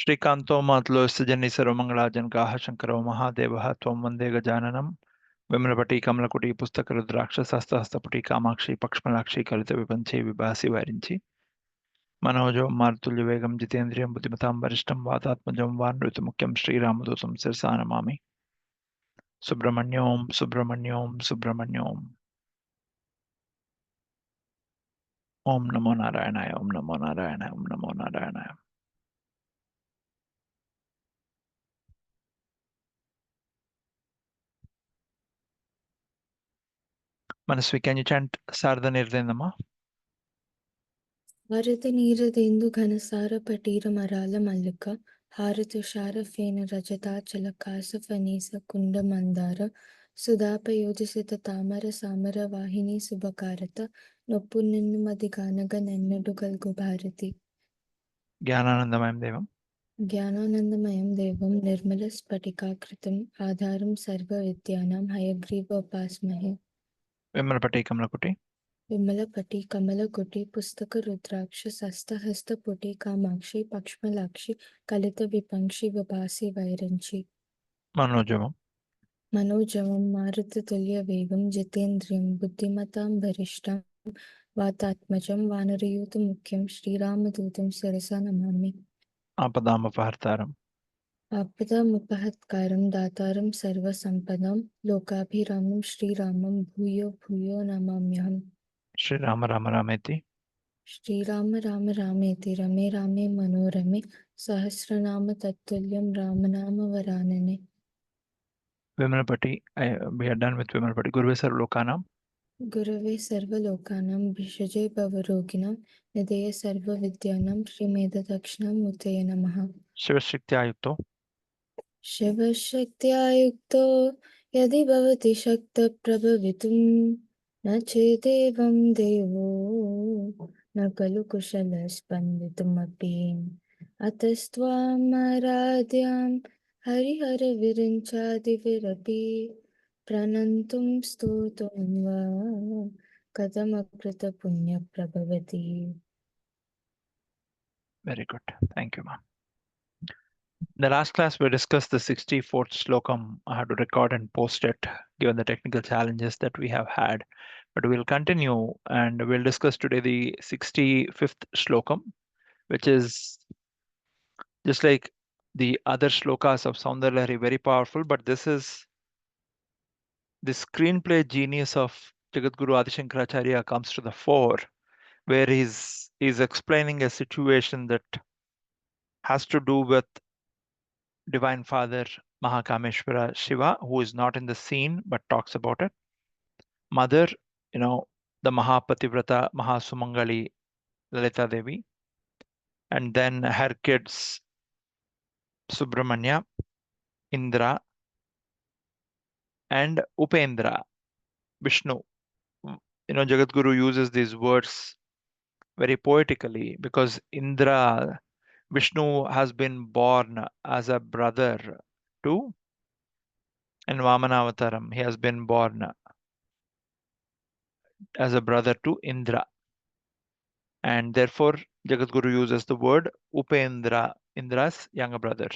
श्रीकान्तो मातलो सजनि सर्वमङ्गलाजनकाः शङ्करो महादेवः त्वं वन्दे गजाननं विमलपटी कमलकुटी पुस्तकरुद्राक्षसहस्रहस्तपुटी कामाक्षी पक्ष्मलाक्षी कलितविपञ्ची विभासि वारिञ्चि मनोजो मारुतुल्यवेगं जितेन्द्रियं बुद्धिमतां वरिष्ठं वातात्मजं वानृतमुख्यं श्रीरामदूतं शिरसा नमामि सुब्रह्मण्यों सुब्रह्मण्यों सुब्रह्मण्यों ओम नमो नारायणाय ओम नमो नारायणाय ओम नमो नारायणाय. Manasvi, can you chant Sarda Nirdendama? వరదనీరదెందు ఘనసార పటీర మరాల మల్లిక హారతుషార ఫేన రజతాచలకాస ఫనీస కుండ మందార సుధాపయోజసిత తామర సామర వాహిని శుభకారత నొప్పు నిన్ను మది గానగ నెన్నడు గల్గు భారతి. Jnanandamayam Devam. జ్ఞానానందమయం దేవం నిర్మల స్ఫటికాకృతిం ఆధారం సర్వ విద్యానాం హయగ్రీవోపాస్మహే. Vimalapati Kamalakuti. విమలపటి కమలకుటి పుస్తక రుద్రాక్ష హస్తపుటి కామాక్షి పక్ష్మలాక్షి కలిత విపంక్షి విభాసి వైరంచి. Manojavam. మనోజవం మారుతతుల్య వేగం జితేంద్రియం బుద్ధిమతాం వరిష్టం వాతాత్మజం వానరయూత ముఖ్యం శ్రీరామదూతం శిరసా నమామి. Apadamapahartaram. ఆపదాముపహత్కారం దాతారం సర్వసంపదాం లోకాభిరామం శ్రీరామం భూయో భూయో నమామ్యహం. Shri Rama Rama Rameti. Srirama Rama రామేతి రమే రామే మనోరమే సహస్రనామ తత్తుల్యం రామనామ వరాననే. Vimalapati. We are done with Vimalapati. Gurve Sarvalokanam. గురవే సర్వలోకానాం భిషజే భవరోగిణాం నిధేయ సర్వ విద్యానాం శ్రీమేధ దక్షిణామూర్తయే నమః. Shivashrityayukto. శివశక్త్యాయుక్తో యది భవతి శక్త ప్రభవితుం న చేదేవం దేవో న ఖలు కుశల స్పందితుమపి అతస్త్వామారాధ్యాం హరిహర విరించాది విరపి ప్రణంతుం స్తోతుం వా కథమకృత పుణ్య ప్రభవతి. Very good. Thank you, ma'am. In the last class, we discussed the 64th Slokam. I had to record and post it, given the technical challenges that we have had. But we'll continue and we'll discuss today the 65th Slokam, which is just like the other shlokas of Soundarya, very powerful. But this is the screenplay genius of Jagadguru Adi Shankaracharya comes to the fore, where he's explaining a situation that has to do with Divine Father Mahakameshwara Siva, who is not in the scene but talks about it. Mother, the Mahapativrata Mahasumangali Lalita Devi, and then her kids Subramanya, Indra, and Upendra, Vishnu. Jagadguru uses these words very poetically because Indra, Vishnu has been born as a brother to, in Vamanavataram, he has been born as a brother to Indra. And therefore, Jagadguru uses the word Upendra, Indra's younger brother.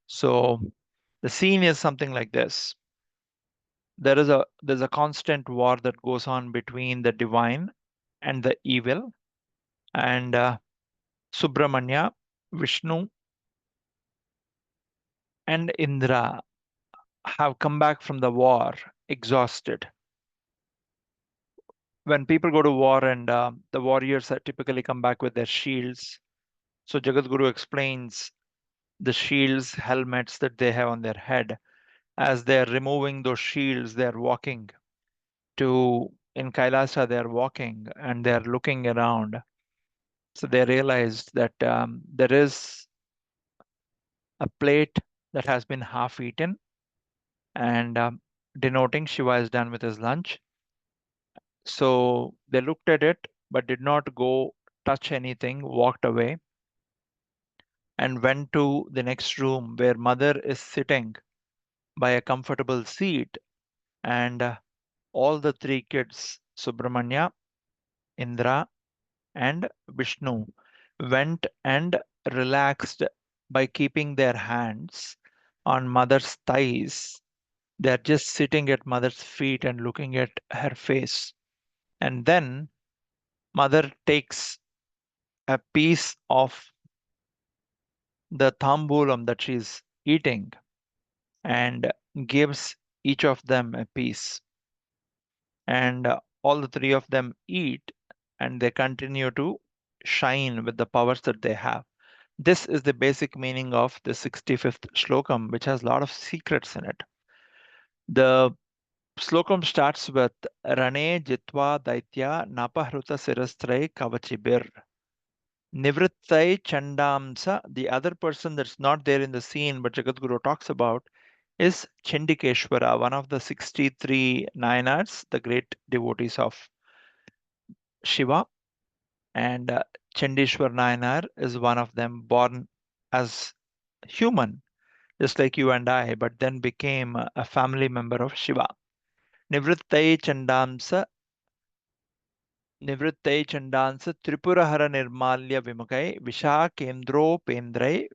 So the scene is something like this. There's a constant war that goes on between the divine and the evil. And Subramanya, Vishnu, and Indra have come back from the war exhausted. When people go to war and the warriors typically come back with their shields. So Jagadguru explains the shields, helmets that they have on their head. As they're removing those shields, they're walking in Kailasa, they're walking and they're looking around. So they realized that there is a plate that has been half eaten and denoting Shiva is done with his lunch. So they looked at it but did not go touch anything, walked away, and went to the next room where mother is sitting by a comfortable seat, and all the three kids, Subramanya, Indra, and Vishnu, went and relaxed by keeping their hands on mother's thighs. They're just sitting at mother's feet and looking at her face. And then mother takes a piece of the tambulam that she's eating and gives each of them a piece. And all the three of them eat and they continue to shine with the powers that they have. This is the basic meaning of the 65th Slokam, which has a lot of secrets in it. The Slokam starts with Rane Jitva Daitya Napahruta Sirastrai Kavachibir. Nivrittai Chandamsa, the other person that's not there in the scene but Jagadguru talks about, is Chandikeshwara, one of the 63 Nayanars, the great devotees of Shiva. And Chandishwar Nayanar is one of them, born as human, just like you and I, but then became a family member of Shiva. Nivrittai Chandamsa Nivrittai Chandansa Tripurahara Nirmalya Vimukai Vishakendropendrai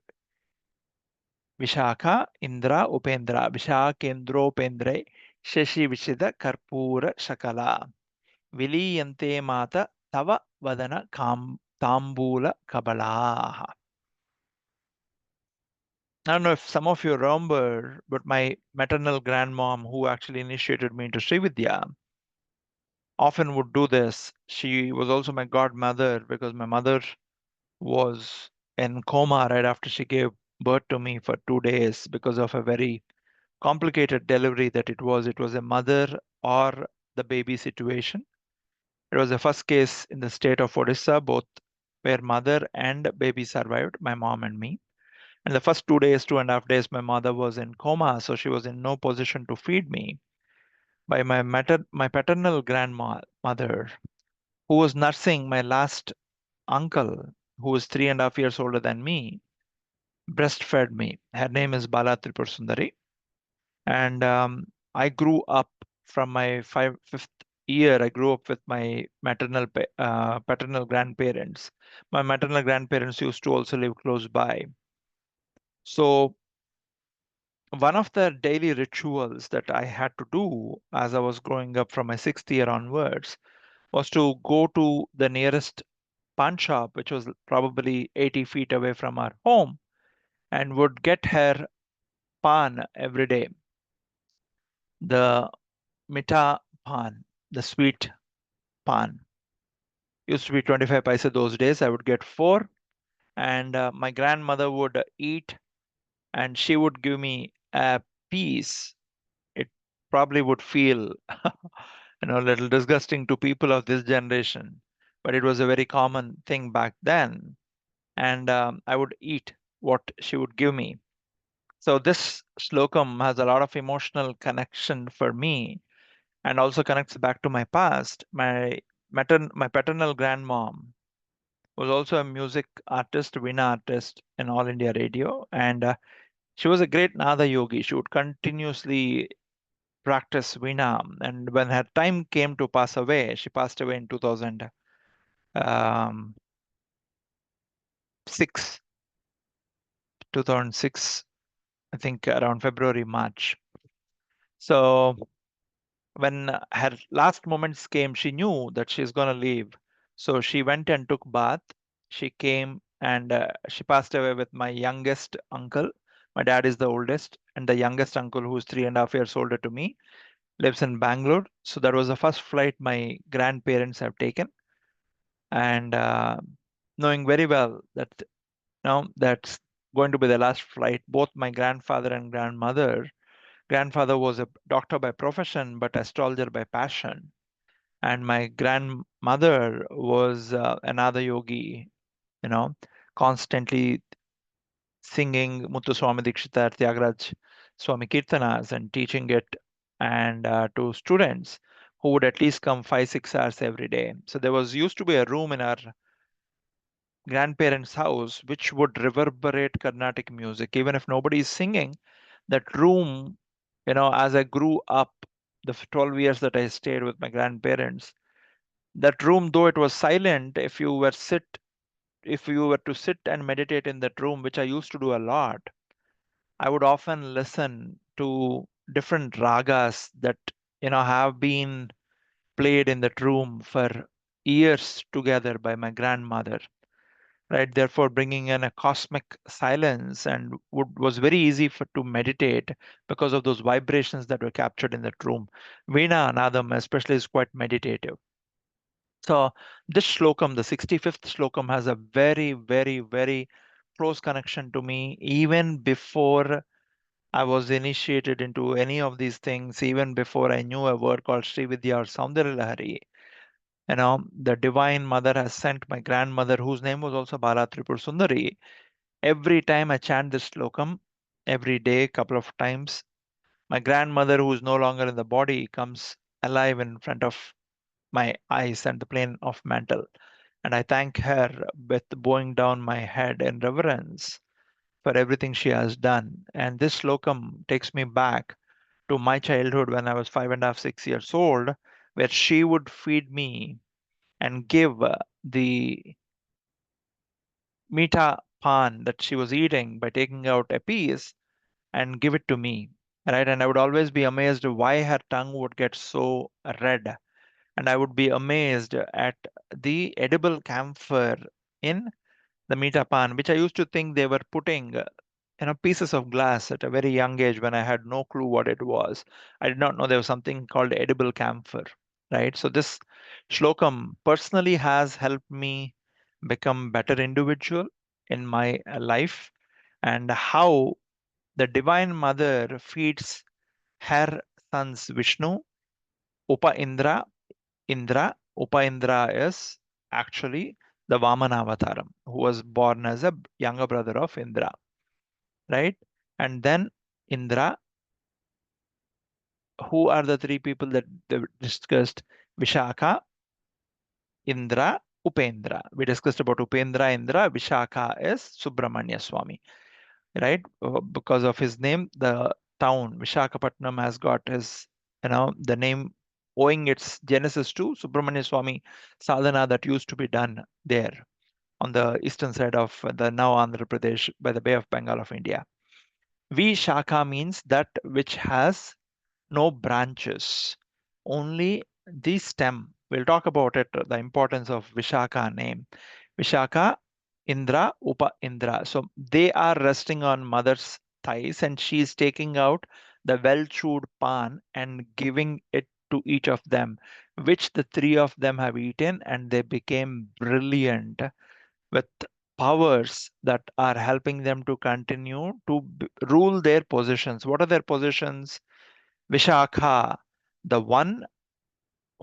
Vishaka Indra Upendra Vishakendropendrai Shashi Vishida Karpura Shakala Viliyante Mata Tava Vadana Tambula Kabalaha. I don't know if some of you remember, but my maternal grandmom, who actually initiated me into Sri Vidya, often would do this. She was also my godmother because my mother was in coma right after she gave birth to me for 2 days because of a very complicated delivery that it was. It was a mother or the baby situation. It was the first case in the state of Odisha, both where mother and baby survived, my mom and me. And the first 2 days, 2.5 days, my mother was in coma, so she was in no position to feed me. By my paternal grandmother, who was nursing my last uncle, who was 3.5 years older than me, breastfed me. Her name is Bala Tripur Sundari. And I grew up from my fifth year, I grew up with my paternal grandparents. My maternal grandparents used to also live close by. So one of the daily rituals that I had to do as I was growing up from my sixth year onwards was to go to the nearest pawn shop, which was probably 80 feet away from our home, and would get her pan every day. The mita pan, the sweet pan, used to be 25 paisa those days. I would get four, and my grandmother would eat, and she would give me a piece. It probably would feel, a little disgusting to people of this generation, but it was a very common thing back then. And I would eat what she would give me. So this slokam has a lot of emotional connection for me and also connects back to my past. My paternal grandmom was also a music artist, Veena artist in All India Radio, and she was a great Nada yogi. She would continuously practice Veena, and when her time came to pass away, she passed away in 2006, 2006, I think around February, March. So when her last moments came, she knew that she's going to leave. So she went and took bath. She came and she passed away with my youngest uncle. My dad is the oldest, and the youngest uncle, who's 3.5 years older to me, lives in Bangalore. So that was the first flight my grandparents have taken, and knowing very well that now that's going to be the last flight. Both my grandfather and grandmother. Grandfather was a doctor by profession, but astrologer by passion, and my grandmother was another yogi, you know, constantly singing Muthu Swami Dikshita, Tyagraj Swami Kirtanas and teaching it and to students who would at least come 5, 6 hours every day. So there was used to be a room in our grandparents' house which would reverberate Carnatic music. Even if nobody is singing, that room, as I grew up, the 12 years that I stayed with my grandparents, that room, though it was silent, if you were sit if you were to sit and meditate in that room, which I used to do a lot, I would often listen to different ragas that have been played in that room for years together by my grandmother, right? Therefore, bringing in a cosmic silence and was very easy to meditate because of those vibrations that were captured in that room. Veena Nadam, especially, is quite meditative. So, this slokam, the 65th slokam, has a very, very, very close connection to me even before I was initiated into any of these things, even before I knew a word called Sree Vidya or Soundarya Lahari. The Divine Mother has sent my grandmother, whose name was also Bala Tripur Sundari. Every time I chant this slokam, every day, couple of times, my grandmother, who is no longer in the body, comes alive in front of my eyes and the plane of mantle. And I thank her with bowing down my head in reverence for everything she has done. And this slokam takes me back to my childhood when I was 5.5, 6 years old, where she would feed me and give the mita pan that she was eating by taking out a piece and give it to me. Right. And I would always be amazed why her tongue would get so red. And I would be amazed at the edible camphor in the mita pan, which I used to think they were putting pieces of glass at a very young age when I had no clue what it was. I did not know there was something called edible camphor, right? So this shlokam personally has helped me become better individual in my life, and how the Divine Mother feeds her sons Vishnu, Upa Indra. Upa Indra is actually the Vamana Avataram, who was born as a younger brother of Indra, right? And then Indra, who are the three people that they discussed? Vishaka, Indra, Upendra. We discussed about Upendra, Indra. Vishaka is Subramanya Swami, right? Because of his name, the town Vishakhapatnam has got the name owing its genesis to Subramanya Swami sadhana that used to be done there on the eastern side of the now Andhra Pradesh by the Bay of Bengal of India. Vishakha means that which has no branches, only the stem. We'll talk about it, the importance of Vishaka name. Vishaka, Indra, Upa Indra. So they are resting on mother's thighs and she's taking out the well chewed pan and giving it to each of them, which the three of them have eaten, and they became brilliant with powers that are helping them to continue to rule their positions. What are their positions? Vishakha, the one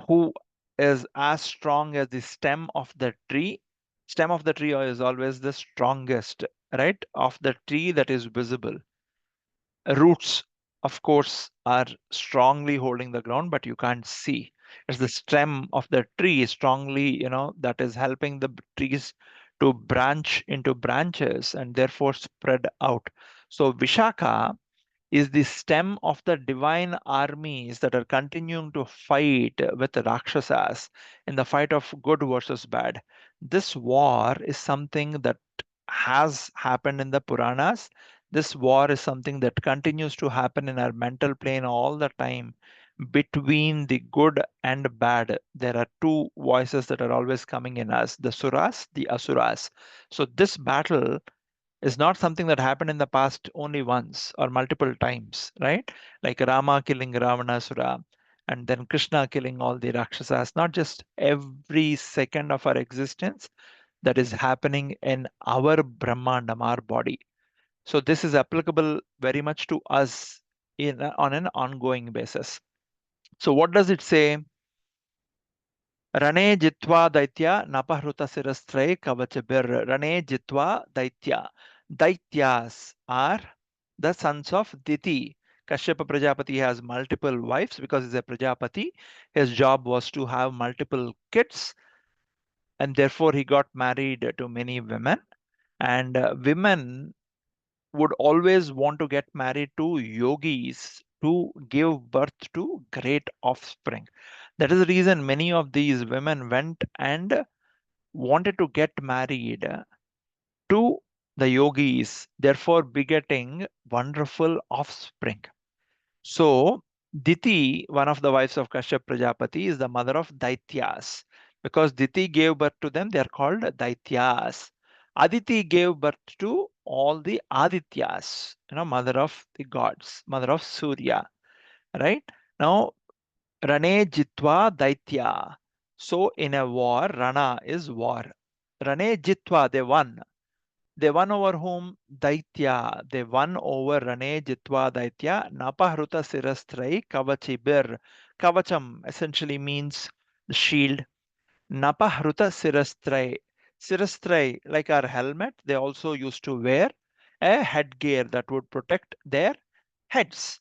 who is as strong as the stem of the tree. Stem of the tree is always the strongest, right? Of the tree that is visible. Roots, of course, are strongly holding the ground, but you can't see. It's the stem of the tree strongly, that is helping the trees to branch into branches and therefore spread out. So Vishaka is the stem of the divine armies that are continuing to fight with the Rakshasas in the fight of good versus bad. This war is something that has happened in the Puranas. This war is something that continues to happen in our mental plane all the time between the good and bad. There are two voices that are always coming in us, the Suras, the Asuras. So, this battle is not something that happened in the past only once or multiple times, right? Like Rama killing Ravanasura and then Krishna killing all the Rakshasas, not just every second of our existence that is happening in our Brahmandam, our body. So this is applicable very much to us on an ongoing basis. So what does it say? Rane jitva daitya napahruta sirastray kavachabir. Rane jitva daitya. Daityas are the sons of Diti. Kashyapa Prajapati has multiple wives because he's a Prajapati. His job was to have multiple kids, and therefore he got married to many women. And women would always want to get married to yogis to give birth to great offspring. That is the reason many of these women went and wanted to get married to the yogis, therefore begetting wonderful offspring. So, Diti, one of the wives of Kashyap Prajapati, is the mother of Daityas. Because Diti gave birth to them, they are called Daityas. Aditi gave birth to all the Adityas, mother of the gods, mother of Surya, right? Now, Rane Jitwa Daitya. So, in a war, Rana is war. Rane Jitwa, they won. They won over whom? Daitya. They won over Rane Jitwa Daitya. Napahruta Sirastrai Kavachibir. Kavacham essentially means the shield. Napahruta Sirastrai. Sirastrai, like our helmet, they also used to wear a headgear that would protect their heads.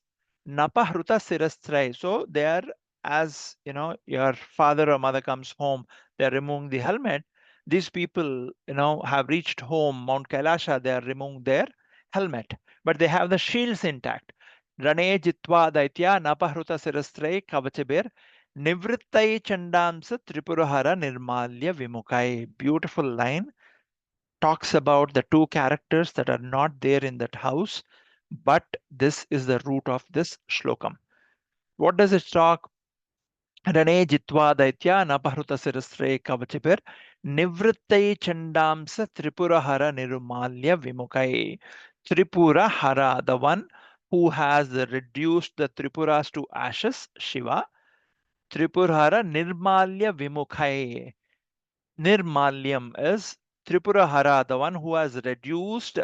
Napahruta Sirastrai. So they are, as your father or mother comes home, they're removing the helmet. These people, have reached home, Mount Kailasha, they are removing their helmet, but they have the shields intact. Rane Jitwa Daitya Napahruta Sirastrai Kavachibir. Nivrittai Chandamsa Tripurahara Nirmalya Vimukai. Beautiful line. Talks about the two characters that are not there in that house, but this is the root of this shlokam. What does it talk? Rane Jitva Daitya Napahruta Sirasre Kavachipir Nivrittai Chandamsa Tripurahara Nirumalya Vimukai. Tripura Hara, the one who has reduced the Tripuras to ashes, Shiva. Tripurhara Nirmalya Vimukhai. Nirmalyam is Tripurahara, the one who has reduced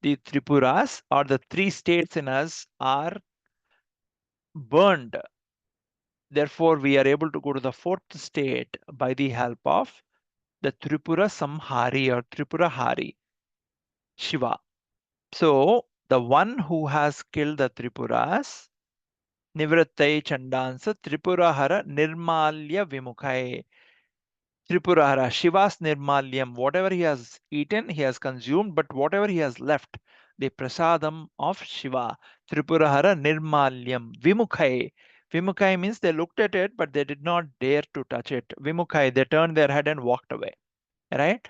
the Tripuras, or the three states in us are burned. Therefore, we are able to go to the fourth state by the help of the Tripura Samhari or Tripurahari, Shiva. So, the one who has killed the Tripuras, Nivrattai Chandansa Tripurahara Nirmalya Vimukhai. Tripurahara, Shiva's Nirmalyam, whatever he has eaten, he has consumed, but whatever he has left, the prasadam of Shiva, Tripurahara Nirmalyam, Vimukhai. Vimukhai means they looked at it, but they did not dare to touch it. Vimukhai, they turned their head and walked away. Right?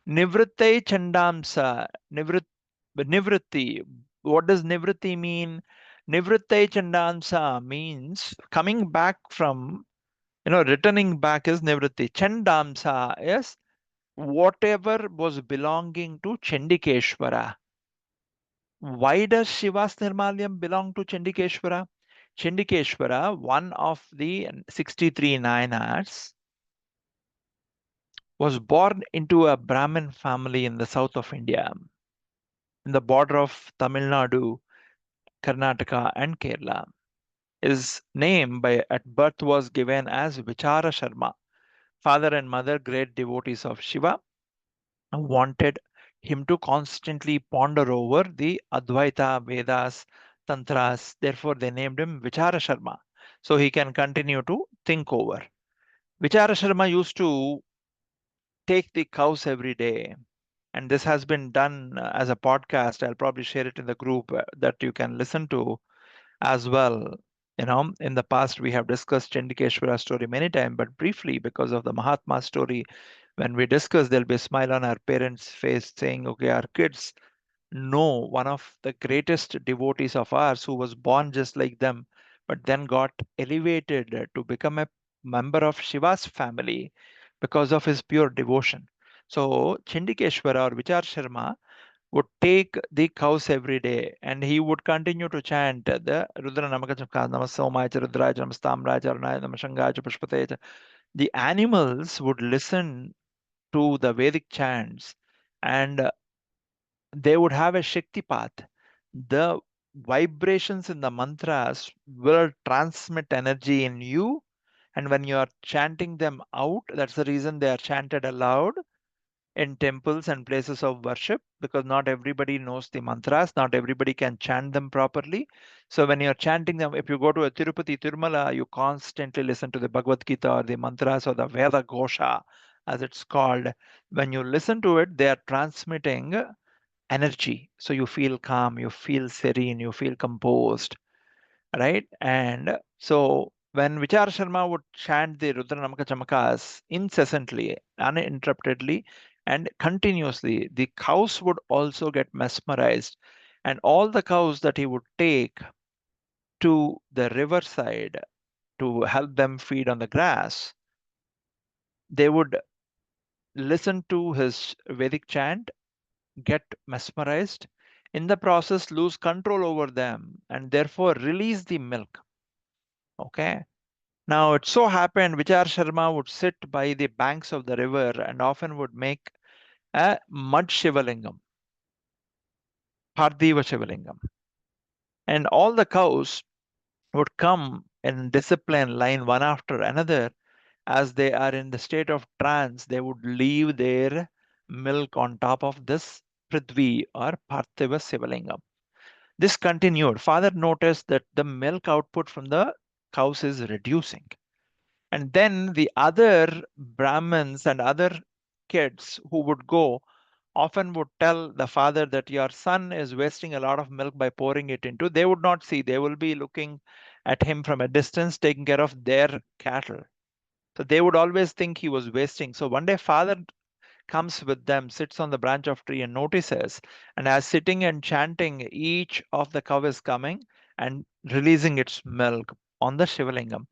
Nivrittai Chandamsa, Nivritti. What does Nivritti mean? Nivrittai Chandamsa means coming back from returning back is Nivritti. Chandamsa is whatever was belonging to Chandikeshwara. Why does Shiva's Nirmalyam belong to Chandikeshwara? Chandikeshwara, one of the 63 Nayanars, was born into a Brahmin family in the south of India, in the border of Tamil Nadu, Karnataka, and Kerala. His name at birth was given as Vichara Sharma. Father and mother, great devotees of Shiva, wanted him to constantly ponder over the Advaita, Vedas, Tantras. Therefore, they named him Vichara Sharma. So he can continue to think over. Vichara Sharma used to take the cows every day. And this has been done as a podcast. I'll probably share it in the group that you can listen to as well. In the past, we have discussed Chandikeshwara story many times, but briefly because of the Mahatma story, when we discuss, there'll be a smile on our parents' face saying, okay, our kids know one of the greatest devotees of ours who was born just like them, but then got elevated to become a member of Shiva's family because of his pure devotion. So, Chandikeshwara or Vichar Sharma would take the cows every day and he would continue to chant the Rudra Namakachaka Namasomaya Rudraja Namastamraja Arunaya Namashangaja Pushpateja. The animals would listen to the Vedic chants and they would have a Shakti path. The vibrations in the mantras will transmit energy in you. And when you are chanting them out, that's the reason they are chanted aloud in temples and places of worship because not everybody knows the mantras, not everybody can chant them properly. So when you're chanting them, if you go to a Tirupati, Tirumala, you constantly listen to the Bhagavad Gita or the mantras or the Veda Gosha, as it's called. When you listen to it, they are transmitting energy. So you feel calm, you feel serene, you feel composed, right? And so when Vichar Sharma would chant the Rudra Namaka Chamakas incessantly, uninterruptedly, and continuously, the cows would also get mesmerized. And all the cows that he would take to the riverside to help them feed on the grass, they would listen to his Vedic chant, get mesmerized, in the process lose control over them, and therefore release the milk. Okay. Now it so happened Vichar Sharma would sit by the banks of the river and often would make a mud Shivalingam, Parthiva Shivalingam. And all the cows would come in discipline line one after another. As they are in the state of trance, they would leave their milk on top of this Prithvi or Parthiva Shivalingam. This continued. Father noticed that the milk output from the cows is reducing. And then the other Brahmins and other kids who would go often would tell the father that your son is wasting a lot of milk by pouring it into. They would not see, they will be looking at him from a distance, taking care of their cattle. So they would always think he was wasting. So one day, father comes with them, sits on the branch of tree and notices, and as sitting and chanting, each of the cow is coming and releasing its milk on the Shivalingam.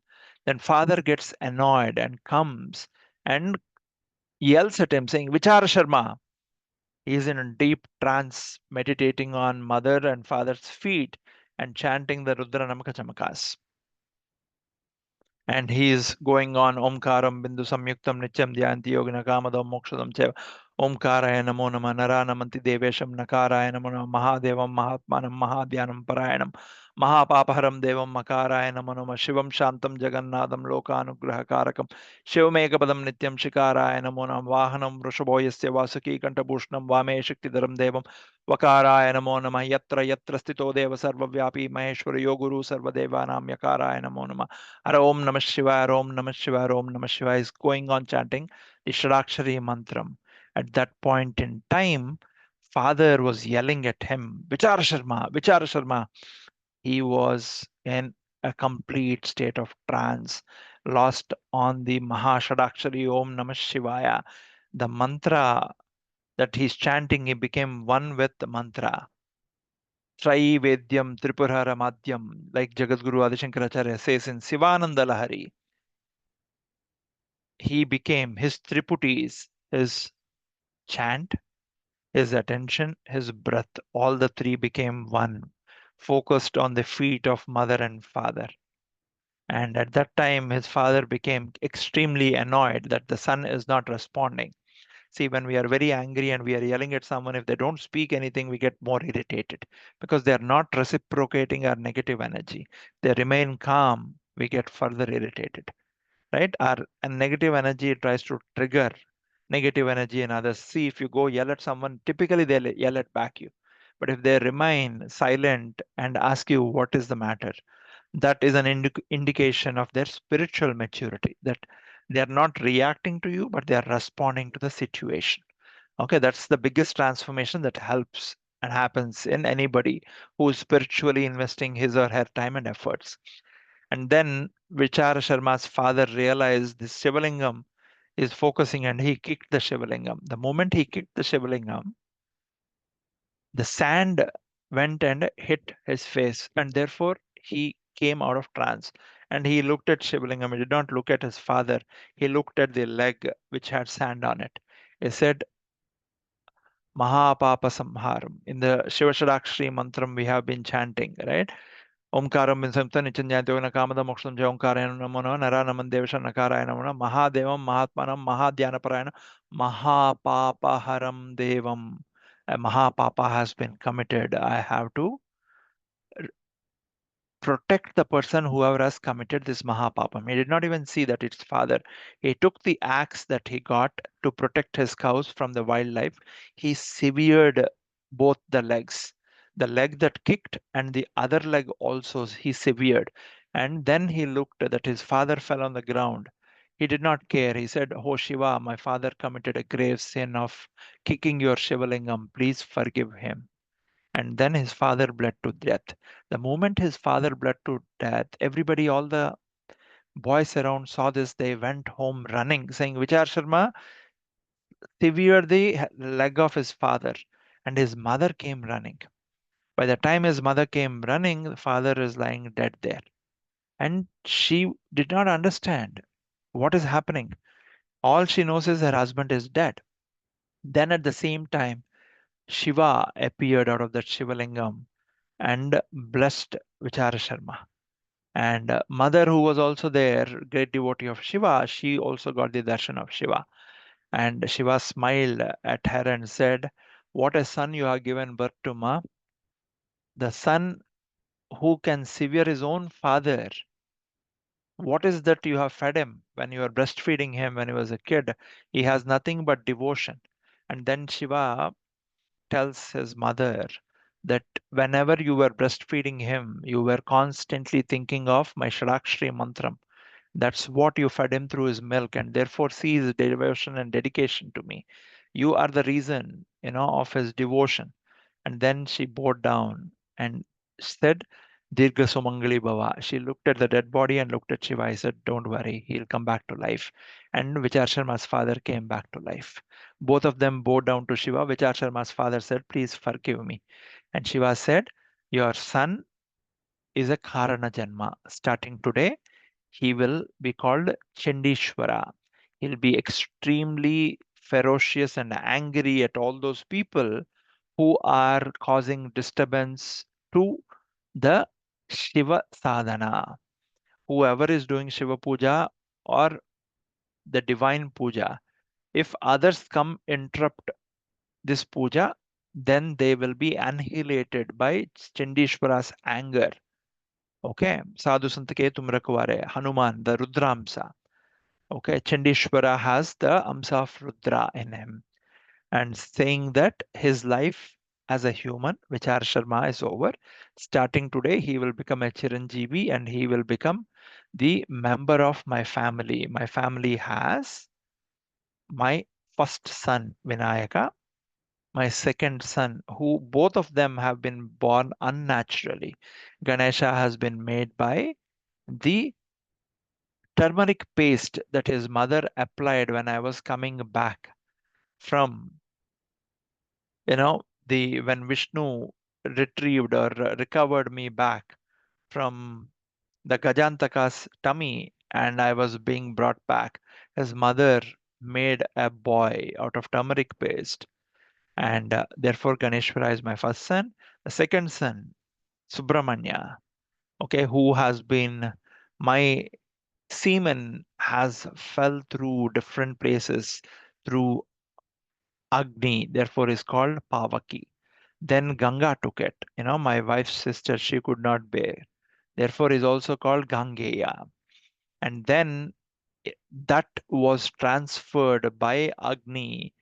Then father gets annoyed and comes and yells at him, saying, Vichara Sharma. He is in a deep trance, meditating on mother and father's feet and chanting the Rudra Namaka Chamakas. And he is going on Omkaram Bindu Samyuktam Nityam Dhyanti Yogina Kamadam Mokshadam Cheva. Omkaraya Namo Nama Naranamanti Devesham Nakaraya Namo Nama Mahadevam Mahatmanam Mahadhyanam Parayanam Mahapapaharam Devam Makaraya Namo Nama Shivam Shantam Jagannadam Lokanugraha Karakam Shivamekapadam Nityam Shikaraya Namo Nama Vahanam Vrishabhoyasya Vasaki Kantabhushnam Vame Shaktidaram Devam Vakaraya Namo Nama Yatra Yatra Stito Deva Sarvavyapi Maheshwara Yoguru Sarvadevanam Yakaraya Namo Nama Hara Om Namah Shivaya, Om Namah Shivaya, Om Namah Shivaya is going on chanting the Shadakshari mantram. At that point in time, father was yelling at him, Vichara Sharma, Vichara Sharma. He was in a complete state of trance, lost on the Maha Shadakshari Om Namah Shivaya. The mantra that he's chanting, he became one with the mantra. Trai Vedyam Tripurhara Madhyam, like Jagadguru Adishankaracharya says in Sivananda Lahari. He became his triputis, his chant, his attention, his breath, all the three became one, focused on the feet of mother and father. And at that time, his father became extremely annoyed that the son is not responding. See, when we are very angry and we are yelling at someone, if they don't speak anything, we get more irritated because they are not reciprocating our negative energy. They remain calm, we get further irritated, right? Our and negative energy tries to trigger negative energy in others. See, if you go yell at someone, typically they'll yell at back you. But if they remain silent and ask you what is the matter, that is an indication of their spiritual maturity, that they are not reacting to you, but they are responding to the situation. Okay, that's the biggest transformation that helps and happens in anybody who is spiritually investing his or her time and efforts. And then Vichara Sharma's father realized this Shivalingam is focusing and he kicked the Shivalingam. The moment he kicked the Shivalingam, the sand went and hit his face, and therefore he came out of trance. And he looked at Shivalingam. He did not look at his father. He looked at the leg which had sand on it. He said, Mahapapa Samharam. In the Shiva Shadakshri mantram we have been chanting, right? Omkaram bin Samta Nichanjantogana Kamada Moksam Omkarayana Namona Naranaman Devasha Nakarayana Namona Mahadevam Mahatmanam Mahadhyanaparayana Mahapapaharam Devam. A Mahapapa has been committed. I have to protect the person whoever has committed this Mahapapam. He did not even see that it's father. He took the axe that he got to protect his cows from the wildlife. He severed both the legs. The leg that kicked and the other leg also he severed. And then he looked that his father fell on the ground. He did not care. He said, Oh Shiva, my father committed a grave sin of kicking your Shivalingam. Please forgive him. And then his father bled to death. The moment his father bled to death, everybody, all the boys around saw this, they went home running, saying, Vichar Sharma severed the leg of his father, and his mother came running. By the time his mother came running, the father is lying dead there. And she did not understand what is happening. All she knows is her husband is dead. Then at the same time, Shiva appeared out of that Shivalingam and blessed Vichara Sharma. And mother, who was also there, great devotee of Shiva, she also got the darshan of Shiva. And Shiva smiled at her and said, What a son you have given birth to, Ma. The son who can sever his own father. What is that you have fed him when you are breastfeeding him when he was a kid? He has nothing but devotion. And then Shiva tells his mother that whenever you were breastfeeding him, you were constantly thinking of my Shadakshri mantram. That's what you fed him through his milk, and therefore see his devotion and dedication to me. You are the reason, of his devotion. And then she bowed down and said, Dirga Sumangali Bhava. She looked at the dead body and looked at Shiva. I said, Don't worry, he'll come back to life. And Vichar Sharma's father came back to life. Both of them bowed down to Shiva. Vichar Sharma's father said, Please forgive me. And Shiva said, Your son is a Karana Janma. Starting today, he will be called Chandikeshwara. He'll be extremely ferocious and angry at all those people who are causing disturbance to the Shiva sadhana. Whoever is doing Shiva puja or the divine puja, if others come interrupt this puja, then they will be annihilated by Chandishwara's anger. Okay, Sadhu Santake Tumrakvare, Hanuman, the Rudramsa. Okay, Chandishwara has the Amsa of Rudra in him, and saying that his life as a human, Vichar Sharma, is over. Starting today, he will become a Chiranjeevi and he will become the member of my family. My family has my first son, Vinayaka, my second son, who both of them have been born unnaturally. Ganesha has been made by the turmeric paste that his mother applied when I was coming back from, the when Vishnu retrieved or recovered me back from the Gajantaka's tummy and I was being brought back. His mother made a boy out of turmeric paste, and therefore Ganeshwara is my first son. The second son, Subramanya, okay, who has been my semen has fell through different places through Agni, therefore is called Pavaki. Then Ganga took it. My wife's sister, she could not bear. Therefore is also called Gangeya. And then that was transferred by Agni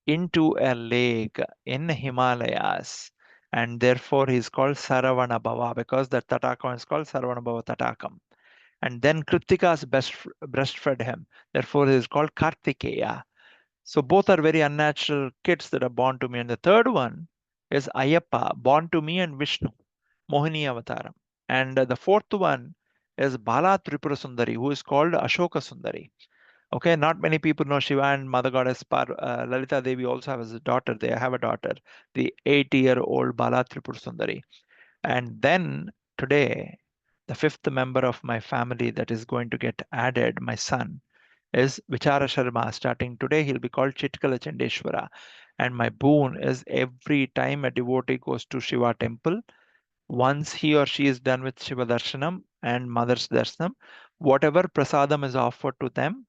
into a lake in Himalayas. And therefore he is called Saravana Bhava because the Tatakam is called Saravana Bhava Tatakam. And then Kritika's breastfed him. Therefore he is called Kartikeya. So both are very unnatural kids that are born to me. And the third one is Ayappa, born to me and Vishnu, Mohini Avataram. And the fourth one is Bala Tripura Sundari, who is called Ashoka Sundari. Okay, not many people know Shiva and Mother Goddess Lalita Devi also have a daughter. They have a daughter, the 8-year-old Bala Tripura Sundari. And then today, the fifth member of my family that is going to get added, my son, is Vichara Sharma. Starting today, he'll be called Chitkala Chandeshwara. And my boon is every time a devotee goes to Shiva temple, once he or she is done with Shiva Darshanam and Mother's Darshanam, whatever prasadam is offered to them,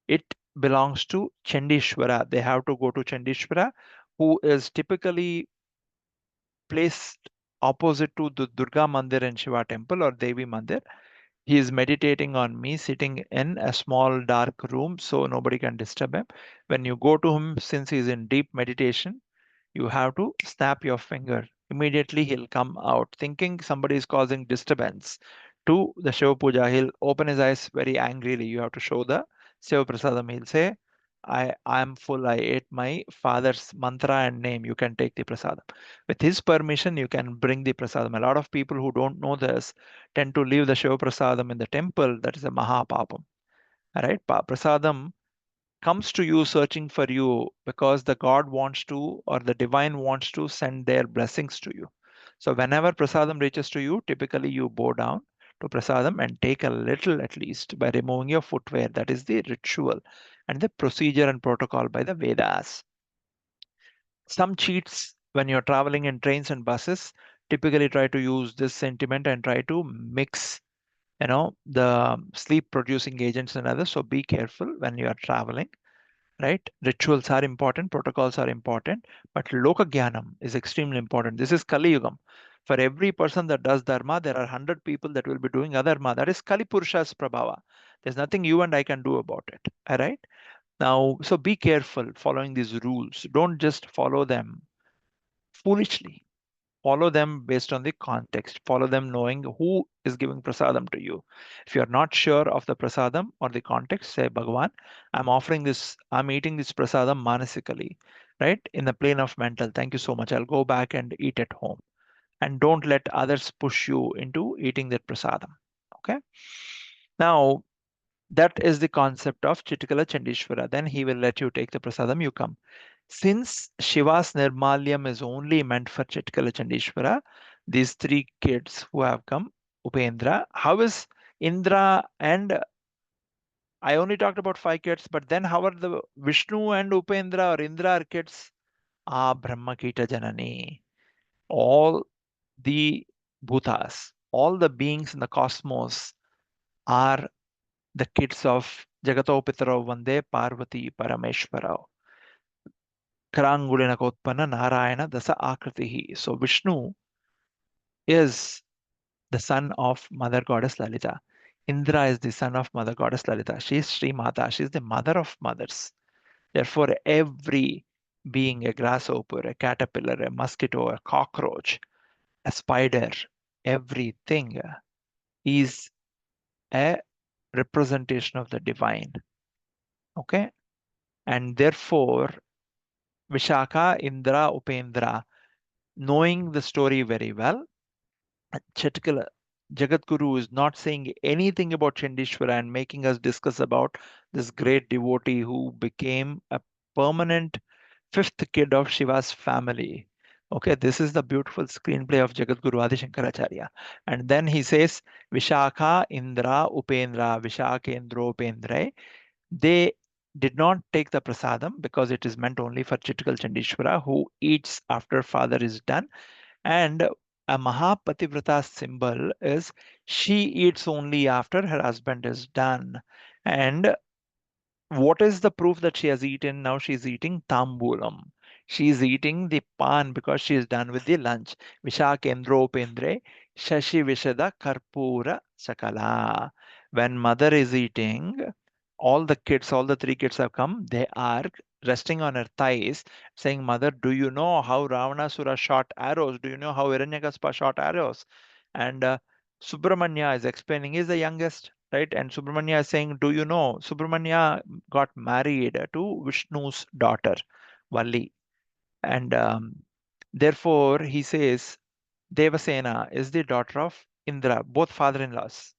it belongs to Chandishwara. They have to go to Chandishwara, who is typically placed opposite to the Durga Mandir in Shiva temple or Devi Mandir. He is meditating on me, sitting in a small dark room so nobody can disturb him. When you go to him, since he is in deep meditation, you have to snap your finger. Immediately he'll come out thinking somebody is causing disturbance to the Shiva Puja. He'll open his eyes very angrily. You have to show the Shiva Prasadam. He'll say, I'm full. I ate my father's mantra and name. You can take the prasadam. With his permission, you can bring the prasadam. A lot of people who don't know this tend to leave the Shiva prasadam in the temple. That is a mahapapam. All right, prasadam comes to you searching for you because the God wants to or the divine wants to send their blessings to you. So whenever prasadam reaches to you, typically you bow down to prasadam and take a little at least by removing your footwear. That is the ritual and the procedure and protocol by the Vedas. Some cheats when you're traveling in trains and buses typically try to use this sentiment and try to mix the sleep producing agents and others. So be careful when you are traveling, right? Rituals are important, protocols are important, but Loka Jnanam is extremely important. This is Kali Yugam. For every person that does Dharma, there are 100 people that will be doing Adharma. That is Kali Purusha's Prabhava. There's nothing you and I can do about it. All right. Now, so be careful following these rules. Don't just follow them foolishly. Follow them based on the context. Follow them knowing who is giving prasadam to you. If you're not sure of the prasadam or the context, say, Bhagavan, I'm eating this prasadam manasikally, right? In the plane of mental. Thank you so much. I'll go back and eat at home. And don't let others push you into eating that prasadam. Okay. Now, that is the concept of Chitikala Chandishvara. Then he will let you take the prasadam, you come. Since Shiva's Nirmalyam is only meant for Chitkala Chandishvara, these three kids who have come, Upendra, how is Indra and I only talked about five kids, but then how are the Vishnu and Upendra or Indra are kids? Ah, Brahmakita Janani. All the bhutas, all the beings in the cosmos are the kids of Jagato Pitarao Vande Parvati Parameshwarao. Karangulina Narayana Dasa Akritihi. So Vishnu is the son of Mother Goddess Lalita. Indra is the son of Mother Goddess Lalita. She is Sree Mata. She is the mother of mothers. Therefore, every being, a grasshopper, a caterpillar, a mosquito, a cockroach, a spider, everything is a representation of the divine. Okay? And therefore, Vishaka, Indra, Upendra, knowing the story very well, Chatkala Jagadguru is not saying anything about Chandishwara and making us discuss about this great devotee who became a permanent fifth kid of Shiva's family. Okay, this is the beautiful screenplay of Jagadguru Adi Shankaracharya. And then he says, Vishakha, Indra, Upendra, Vishakha, Indra, Upendra. They did not take the prasadam because it is meant only for Chitikal Chandishwara who eats after father is done. And a Mahapativrata symbol is she eats only after her husband is done. And what is the proof that she has eaten? Now she's eating tambulam. She's eating the pan because she is done with the lunch. Vishakendro pendre shashi vishada karpura sakala. When mother is eating, all the kids, all the three kids have come. They are resting on her thighs, saying, Mother, do you know how Ravanasura shot arrows? Do you know how Hiranyakaspa shot arrows? And Subramanya is explaining, he's the youngest, right? And Subramanya is saying, do you know Subramanya got married to Vishnu's daughter, Valli. And therefore, he says, Devasena is the daughter of Indra, both father-in-laws.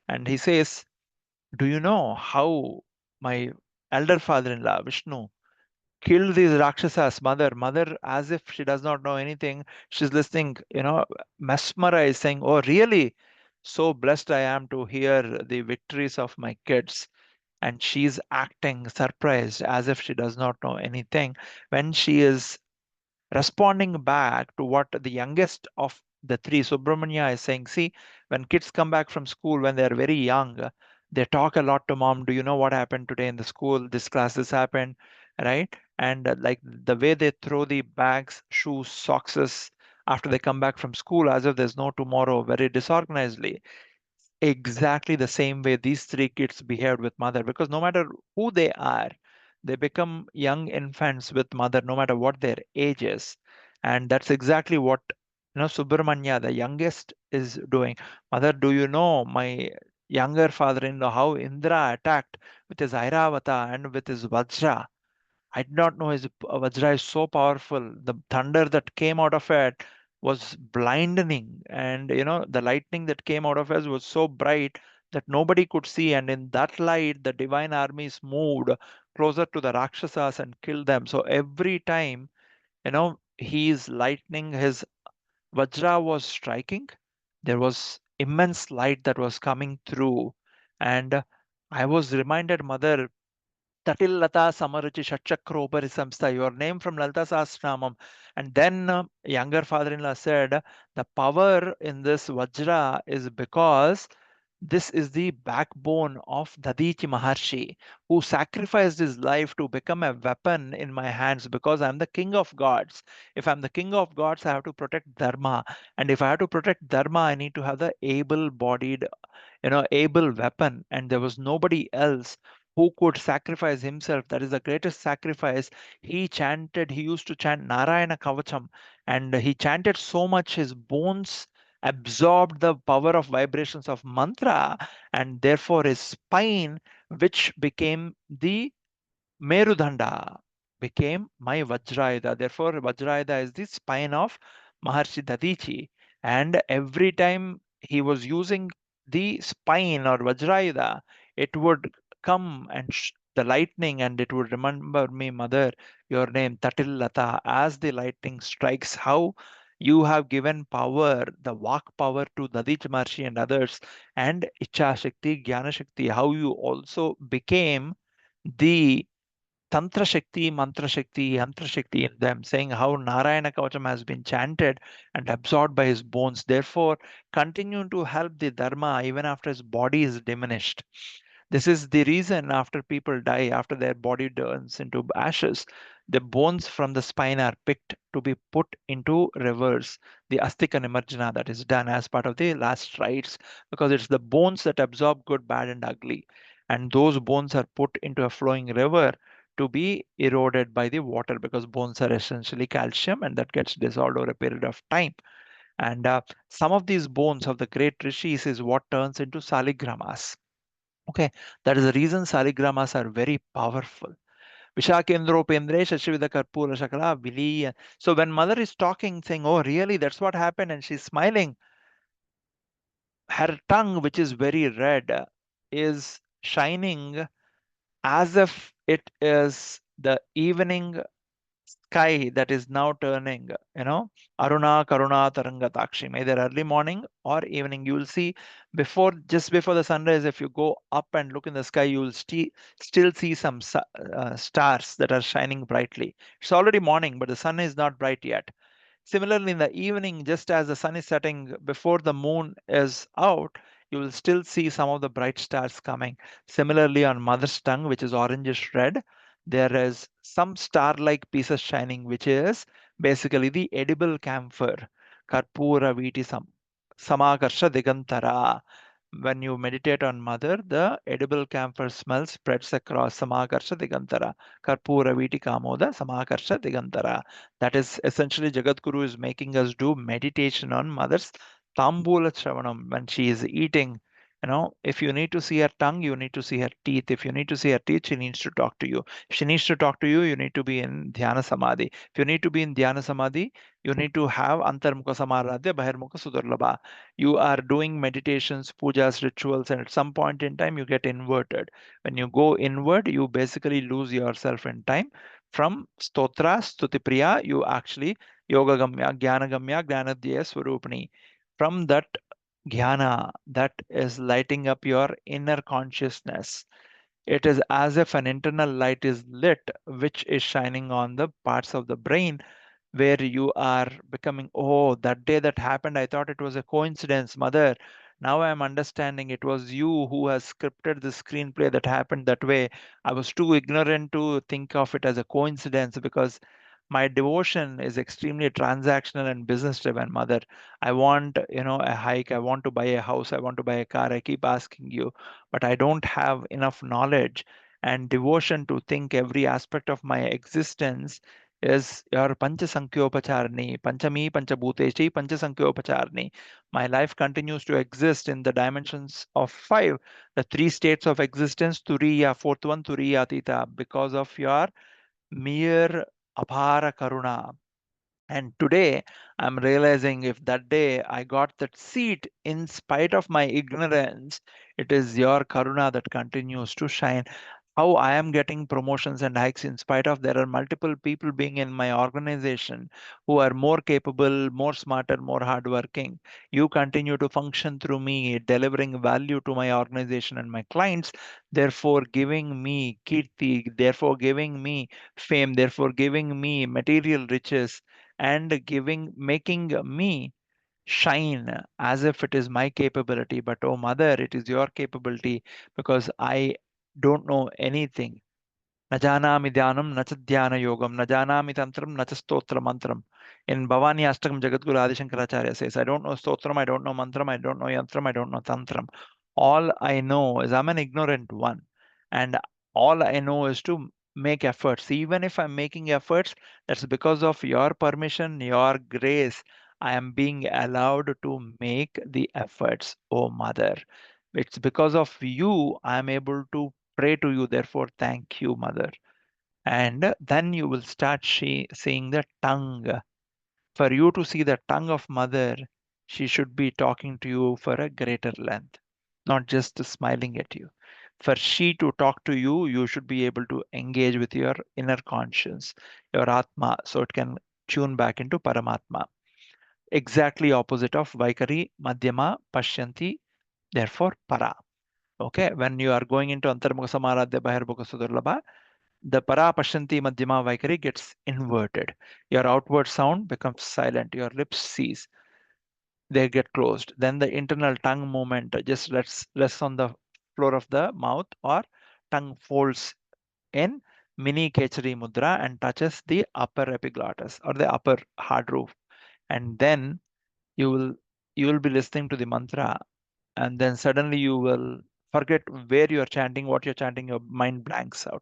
And he says, do you know how my elder father-in-law, Vishnu, killed these Rakshasas, mother, as if she does not know anything. She's listening, mesmerized, saying, oh, really? So blessed I am to hear the victories of my kids. And she's acting surprised as if she does not know anything when she is responding back to what the youngest of the three, Subramanya, is saying. See, when kids come back from school, when they're very young, they talk a lot to mom. Do you know what happened today in the school? This class, this happened, right? And like the way they throw the bags, shoes, socks after they come back from school, as if there's no tomorrow, very disorganizedly. Exactly the same way these three kids behaved with mother, because no matter who they are, they become young infants with mother, no matter what their age is. And that's exactly what Subramanya, the youngest, is doing. Mother, do you know my younger father-in-law, how Indra attacked with his Airavata and with his Vajra. I did not know his Vajra is so powerful. The thunder that came out of it was blinding, and the lightning that came out of it was so bright that nobody could see. And in that light, the divine armies moved closer to the Rakshasas and killed them. So every time, he's lightning, his Vajra was striking. There was immense light that was coming through, and I was reminded, Mother, Tatil Lata Samaruchi Shatchakropari Samstha, your name from Lalita Sahasranamam. And then younger father-in-law said, the power in this Vajra is because this is the backbone of Dadichi Maharshi, who sacrificed his life to become a weapon in my hands because I'm the king of gods. If I'm the king of gods, I have to protect Dharma. And if I have to protect Dharma, I need to have the able-bodied, able weapon. And there was nobody else who could sacrifice himself. That is the greatest sacrifice. He used to chant Narayana Kavacham, and he chanted so much his bones absorbed the power of vibrations of mantra, and therefore his spine, which became the Merudanda, became my Vajrayudha. Therefore, Vajrayudha is the spine of Maharshi Dadichi. And every time he was using the spine or Vajrayudha, it would come and the lightning, and it would remember me, Mother, your name, Tatil Lata, as the lightning strikes. How you have given power, the Vak power to Dadichi Maharshi and others, and Icha Shakti, Jnana Shakti, how you also became the Tantra Shakti, Mantra Shakti, Yantra Shakti in them, saying how Narayana Kavacham has been chanted and absorbed by his bones. Therefore, continue to help the Dharma even after his body is diminished. This is the reason after people die, after their body turns into ashes, the bones from the spine are picked to be put into rivers. The Astika Nimarjana that is done as part of the last rites, because it's the bones that absorb good, bad, and ugly. And those bones are put into a flowing river to be eroded by the water because bones are essentially calcium and that gets dissolved over a period of time. And some of these bones of the great rishis is what turns into saligramas. Okay, that is the reason saligramas are very powerful. Vishakendropendre Shashivida Karpura Shakala Vili. So when mother is talking, saying, oh, really, that's what happened, and she's smiling, her tongue, which is very red, is shining as if it is the evening sky that is now turning, Aruna Karuna Taranga Takshim, either early morning or evening. You will see just before the sunrise, if you go up and look in the sky, you will still see some stars that are shining brightly. It's already morning, but the sun is not bright yet. Similarly, in the evening, just as the sun is setting before the moon is out, you will still see some of the bright stars coming. Similarly, on mother's tongue, which is orangish red, there is some star-like pieces shining, which is basically the edible camphor. Karpura viti samakarsha digantara. When you meditate on mother, the edible camphor smell spreads across samakarsha digantara. Karpura viti kamoda samakarsha digantara. That is essentially Jagadguru is making us do meditation on mother's tambula shravanam when she is eating. If you need to see her tongue, you need to see her teeth. If you need to see her teeth, she needs to talk to you. If she needs to talk to you, you need to be in dhyana samadhi. If you need to be in dhyana samadhi, you need to have antarmukha samaradhya, bahirmukha sudurlabha. You are doing meditations, pujas, rituals, and at some point in time, you get inverted. When you go inward, you basically lose yourself in time. From stotra, stutipriya, you actually yoga gamya, jnana gamya, jnanadhyaya swarupani. From that Jnana that is lighting up your inner consciousness. It is as if an internal light is lit, which is shining on the parts of the brain where you are becoming, oh, that day that happened, I thought it was a coincidence, mother. Now I am understanding it was you who has scripted the screenplay that happened that way. I was too ignorant to think of it as a coincidence because my devotion is extremely transactional and business driven, mother. I want, a hike. I want to buy a house. I want to buy a car. I keep asking you, but I don't have enough knowledge and devotion to think every aspect of my existence is your Pancha Sankhyopacharini, Panchami Panchabhuteshi Pancha Sankhyopacharini. My life continues to exist in the dimensions of five, the three states of existence, Turiya, fourth one, Turiya Atita, because of your mere Apara Karuna. And today, I'm realizing if that day I got that seat in spite of my ignorance, it is your Karuna that continues to shine. How I am getting promotions and hikes in spite of there are multiple people being in my organization who are more capable, more smarter, more hardworking. You continue to function through me, delivering value to my organization and my clients, therefore giving me kirti, therefore giving me fame, therefore giving me material riches and making me shine as if it is my capability. But oh, mother, it is your capability because I don't know anything. न जानामि ध्यानं न च ध्यानयोगं न जानामि तन्त्रं न च स्तोत्रमन्त्रम्. In Bhavani Ashtakam, Jagadguru Adi Shankaracharya says, I don't know stotram, I don't know mantram, I don't know yantram, I don't know tantram. All I know is I'm an ignorant one. And all I know is to make efforts. Even if I'm making efforts, that's because of your permission, your grace. I am being allowed to make the efforts, oh mother. It's because of you I am able to pray to you. Therefore, thank you, mother. And then you will start seeing the tongue. For you to see the tongue of mother, she should be talking to you for a greater length, not just smiling at you. For she to talk to you, you should be able to engage with your inner conscience, your Atma, so it can tune back into Paramatma. Exactly opposite of Vaikari, Madhyama, Pashyanti, therefore Para. Okay, when you are going into Antarmukha Samaradhya Bahirmukha Sudurlabha, the para pashanti madhyama vaikari gets inverted. Your outward sound becomes silent. Your lips cease. They get closed. Then the internal tongue movement just rests on the floor of the mouth, or tongue folds in mini kechari mudra and touches the upper epiglottis or the upper hard roof. And then you will you will be listening to the mantra, and then suddenly you will forget where you're chanting, what you're chanting, your mind blanks out.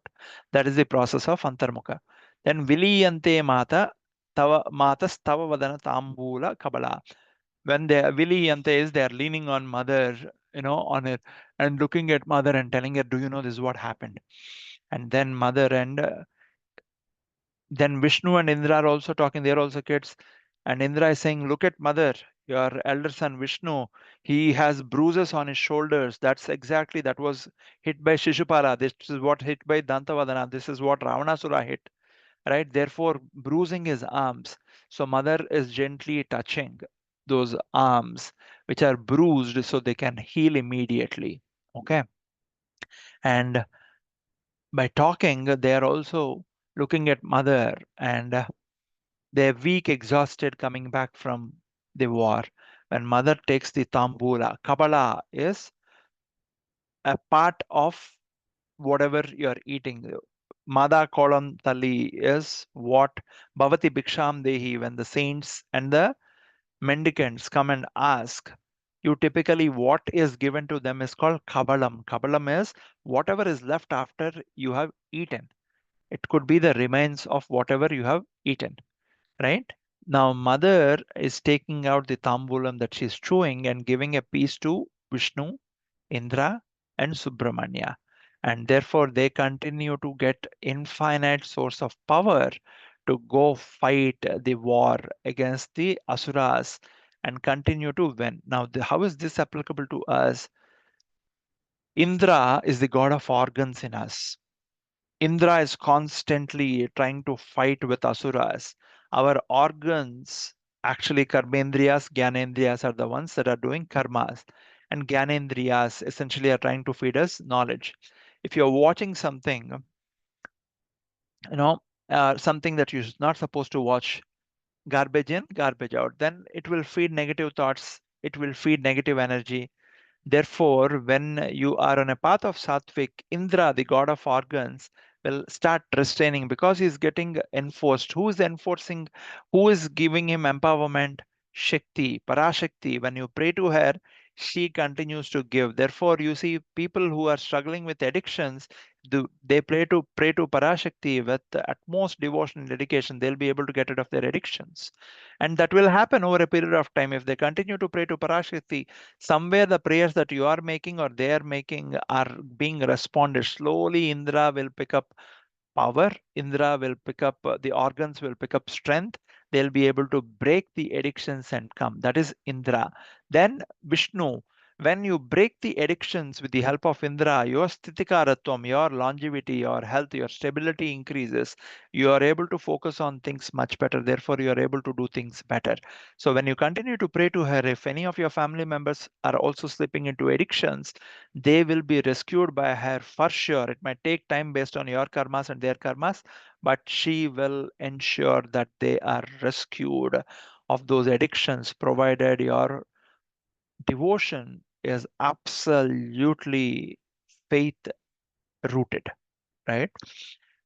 That is the process of antarmukha. Then viliyante matas tava vadana tambula kabala. When they viliyante is they are leaning on mother, on it, and looking at mother and telling her, do you know this is what happened? And then mother and then Vishnu and Indra are also talking. They're also kids. And Indra is saying, look at mother, your elder son Vishnu. He has bruises on his shoulders. That was hit by Shishupala. This is what hit by Dantavadana. This is what Ravanasura hit. Right? Therefore, bruising his arms. So mother is gently touching those arms which are bruised so they can heal immediately. Okay. And by talking, they are also looking at mother, and they're weak, exhausted, coming back from the war. When mother takes the tambula, Kabala is a part of whatever you're eating. Mada kolam tali is what Bhavati Bhiksham Dehi, when the saints and the mendicants come and ask. You typically, what is given to them is called Kabalam. Kabalam is whatever is left after you have eaten. It could be the remains of whatever you have eaten, right? Now, mother is taking out the tambulam that she's chewing and giving a piece to Vishnu, Indra, and Subramanya. And therefore, they continue to get infinite source of power to go fight the war against the asuras and continue to win. Now, how is this applicable to us? Indra is the god of organs in us. Indra is constantly trying to fight with asuras. Our organs, actually karmendriyas, gyanendriyas are the ones that are doing karmas. And gyanendriyas essentially are trying to feed us knowledge. If you're watching something, you know, something that you're not supposed to watch, garbage in, garbage out, then it will feed negative thoughts, it will feed negative energy. Therefore, when you are on a path of sattvic, Indra, the god of organs, will start restraining because he's getting enforced. Who is enforcing? Who is giving him empowerment? Shakti, Parashakti. When you pray to her, she continues to give. Therefore, you see people who are struggling with addictions, they pray to Parashakti with the utmost devotion and dedication. They'll be able to get rid of their addictions. And that will happen over a period of time. If they continue to pray to Parashakti, somewhere the prayers that you are making or they are making are being responded. Slowly, Indra will pick up power. Indra will pick up, the organs will pick up strength. They'll be able to break the addictions and come. That is Indra. Then Vishnu. When you break the addictions with the help of Indra, your sthitikaratvam, your longevity, your health, your stability increases. You are able to focus on things much better. Therefore, you are able to do things better. So, when you continue to pray to her, if any of your family members are also slipping into addictions, they will be rescued by her for sure. It might take time based on your karmas and their karmas, but she will ensure that they are rescued of those addictions, provided your devotion is absolutely faith rooted, right?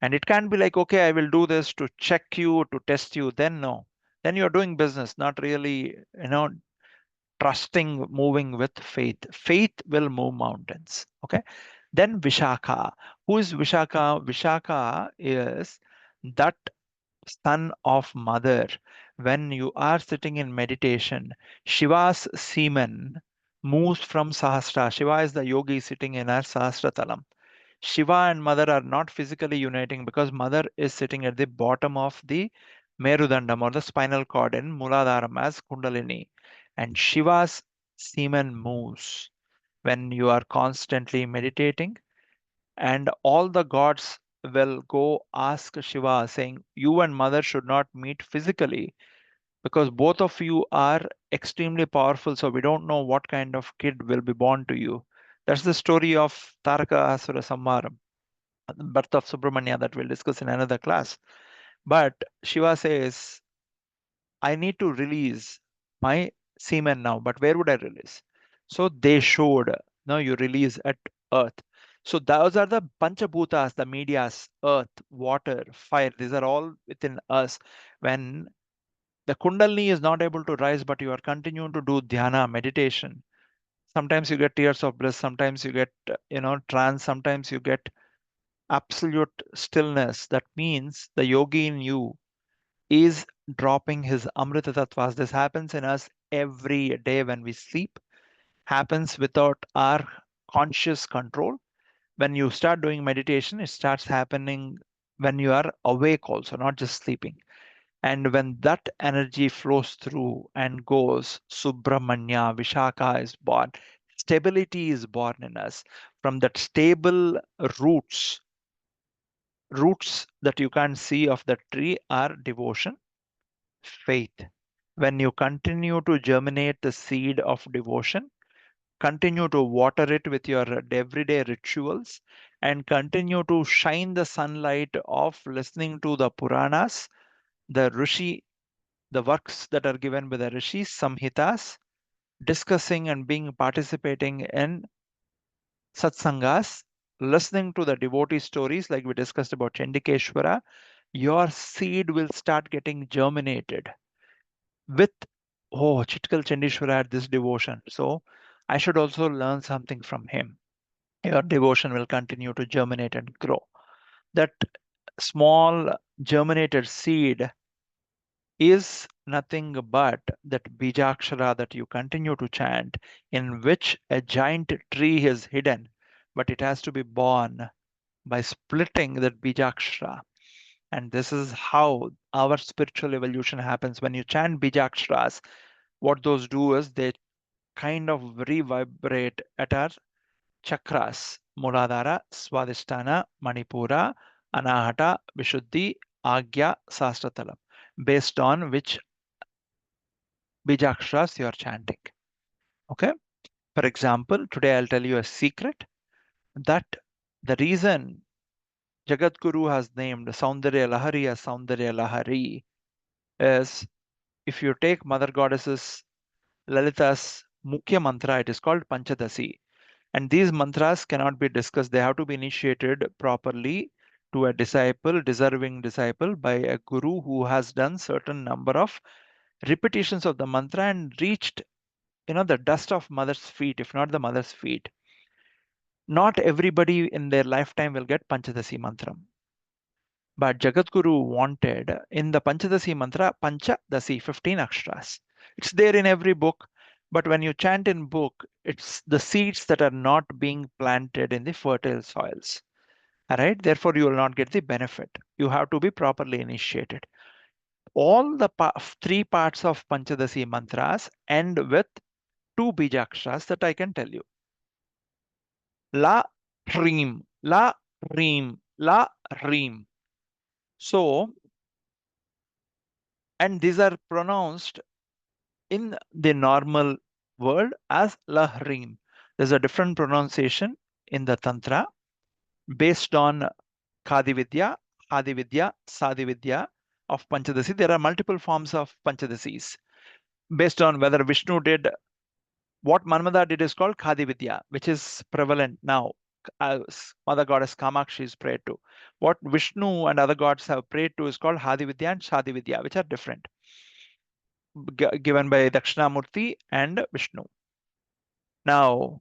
And it can't be like, okay, I will do this to check you, to test you. Then no. Then you're doing business, not really, trusting, moving with faith. Faith will move mountains. Okay. Then Vishaka. Who is Vishaka? Vishaka is that son of mother. When you are sitting in meditation, Shiva's semen moves from Sahasra. Shiva is the yogi sitting in our Sahasra talam. Shiva and mother are not physically uniting because mother is sitting at the bottom of the Merudandam or the spinal cord in Muladharam as Kundalini. And Shiva's semen moves when you are constantly meditating, and all the gods will go ask Shiva, saying, you and mother should not meet physically because both of you are extremely powerful. So we don't know what kind of kid will be born to you. That's the story of Taraka Asura Samharam, birth of Subramanya, that we'll discuss in another class. But Shiva says, I need to release my semen now, but where would I release? So they showed, no, you release at earth. So those are the Panchabhutas, the medias, earth, water, fire. These are all within us. When the Kundalini is not able to rise, but you are continuing to do dhyana, meditation. Sometimes you get tears of bliss. Sometimes you get, trance. Sometimes you get absolute stillness. That means the yogi in you is dropping his Amrita Tattvas. This happens in us every day when we sleep, happens without our conscious control. When you start doing meditation, it starts happening when you are awake also, not just sleeping. And when that energy flows through and goes, Subramanya, Vishaka is born. Stability is born in us. From that stable roots that you can't see of the tree are devotion, faith. When you continue to germinate the seed of devotion, continue to water it with your everyday rituals, and continue to shine the sunlight of listening to the Puranas, the Rishi, the works that are given by the Rishis, Samhitas, discussing and being participating in satsangas, listening to the devotee stories like we discussed about Chandikeshwara, your seed will start getting germinated with, oh, Chitkal Chandishwara had this devotion, so I should also learn something from him. Your devotion will continue to germinate and grow. That small germinated seed is nothing but that Bijakshara that you continue to chant, in which a giant tree is hidden, but it has to be born by splitting that Bijakshara. And this is how our spiritual evolution happens. When you chant Bijaksharas, what those do is they kind of revibrate at our chakras: Muladhara, Swadhisthana, Manipura, Anahata, Vishuddhi, Agya, Sastratalam, based on which Bijaksharas you are chanting. Okay? For example, today I'll tell you a secret that the reason Jagadguru has named Soundarya Lahari as Soundarya Lahari is, if you take Mother Goddess's Lalita's Mukhya mantra, it is called Panchadasi. And these mantras cannot be discussed. They have to be initiated properly to a disciple, deserving disciple, by a guru who has done certain number of repetitions of the mantra and reached the dust of mother's feet, if not the mother's feet. Not everybody in their lifetime will get Panchadasi mantram. But Jagadguru wanted in the Panchadasi mantra, Panchadasi, 15 akshras. It's there in every book, but when you chant in book, it's the seeds that are not being planted in the fertile soils. All right, therefore you will not get the benefit. You have to be properly initiated. All the three parts of Panchadasi mantras end with two bijakshras that I can tell you. La Reem, La Reem, La Reem. So, and these are pronounced in the normal world as Lahrim. There's a different pronunciation in the Tantra based on Kadividya, Adividya, Sadividya of Panchadasi. There are multiple forms of Panchadasis based on whether Vishnu did what Manmada did is called Kadividya, which is prevalent now. As Mother Goddess Kamakshi is prayed to. What Vishnu and other gods have prayed to is called Hadividya and Shadividya, which are different, given by Dakshinamurti and Vishnu. Now,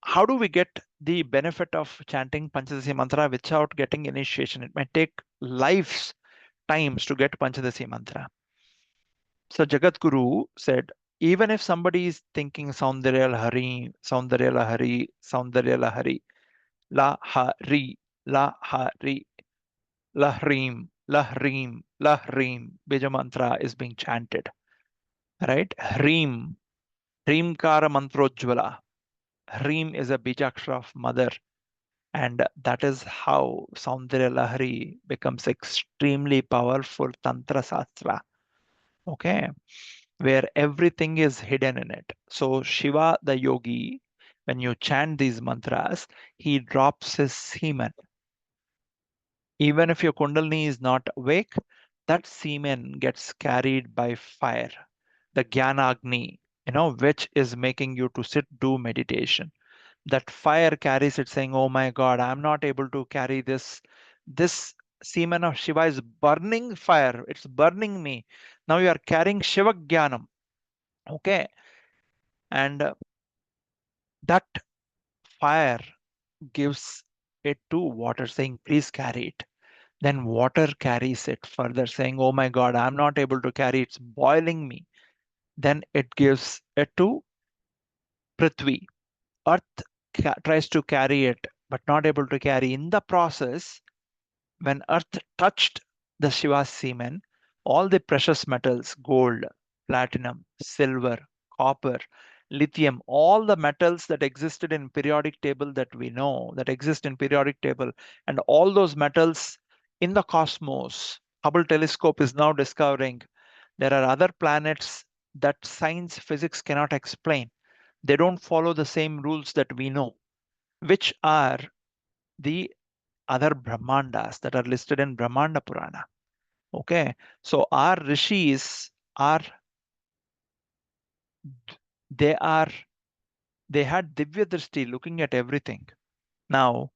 how do we get the benefit of chanting Panchadasi mantra without getting initiation? It might take lives times to get Panchadasi mantra. So Jagadguru said, even if somebody is thinking Soundarya Lahari, Soundarya Lahari, Soundarya Lahari, Lahari, Lahari, Lahrim, Lahrim, Lahrim, Bija mantra is being chanted. Right? Hrim, Hrimkara Mantrojjvala. Hrim is a bijakshara of mother. And that is how Soundarya Lahari becomes extremely powerful Tantra Sastra. Okay. Where everything is hidden in it. So Shiva, the yogi, when you chant these mantras, he drops his semen. Even if your Kundalini is not awake, that semen gets carried by fire, the Jnana which is making you to sit, do meditation. That fire carries it saying, oh my God, I'm not able to carry this. This semen of Shiva is burning fire. It's burning me. Now you are carrying Shiva Jnanam. Okay. And that fire gives it to water saying, please carry it. Then water carries it further saying, oh my God, I'm not able to carry it. It's boiling me. Then it gives it to Prithvi. Earth tries to carry it, but not able to carry. In the process, when Earth touched the Shiva's semen, all the precious metals, gold, platinum, silver, copper, lithium, all the metals that existed in periodic table that we know, that exist in periodic table, and all those metals in the cosmos, Hubble telescope is now discovering there are other planets that science, physics cannot explain. They don't follow the same rules that we know, which are the other Brahmandas that are listed in Brahmanda Purana. Okay, so our rishis are they are they had Divya Drishti looking at everything. Now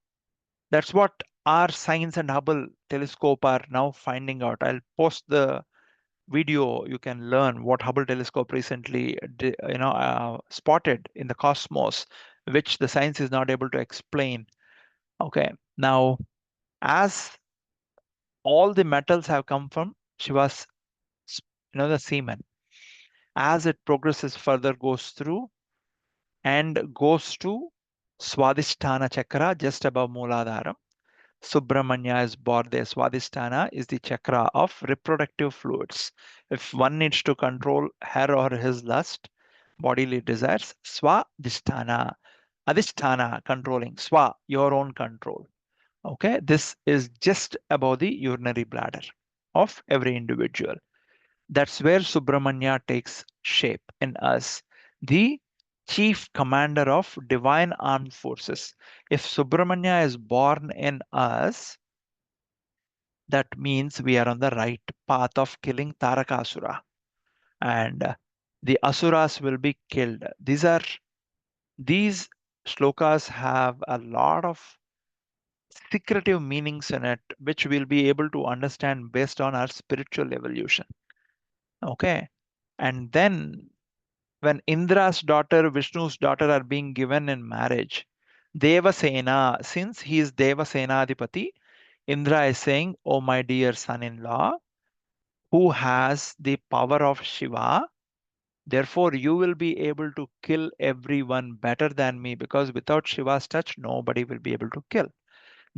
that's what our science and Hubble telescope are now finding out. I'll post the video. You can learn what Hubble telescope recently spotted in the cosmos, which the science is not able to explain. Okay, now as all the metals have come from Shiva's, the semen. As it progresses further, goes through and goes to Swadhisthana Chakra just above Mooladharam. Subramanya is born there. Swadhisthana is the chakra of reproductive fluids. If one needs to control her or his lust, bodily desires, Swadhisthana, Adhisthana, controlling, Swa, your own control. Okay, this is just above the urinary bladder of every individual. That's where Subramanya takes shape in us, the chief commander of divine armed forces. If Subramanya is born in us, that means we are on the right path of killing Tarakasura. And the Asuras will be killed. These shlokas have a lot of secretive meanings in it, which we'll be able to understand based on our spiritual evolution. Okay. And then When Indra's daughter, Vishnu's daughter are being given in marriage, Devasena, since he is Devasena Adipati, Indra is saying, "Oh, my dear son in law, who has the power of Shiva, therefore you will be able to kill everyone better than me, because without Shiva's touch, nobody will be able to kill.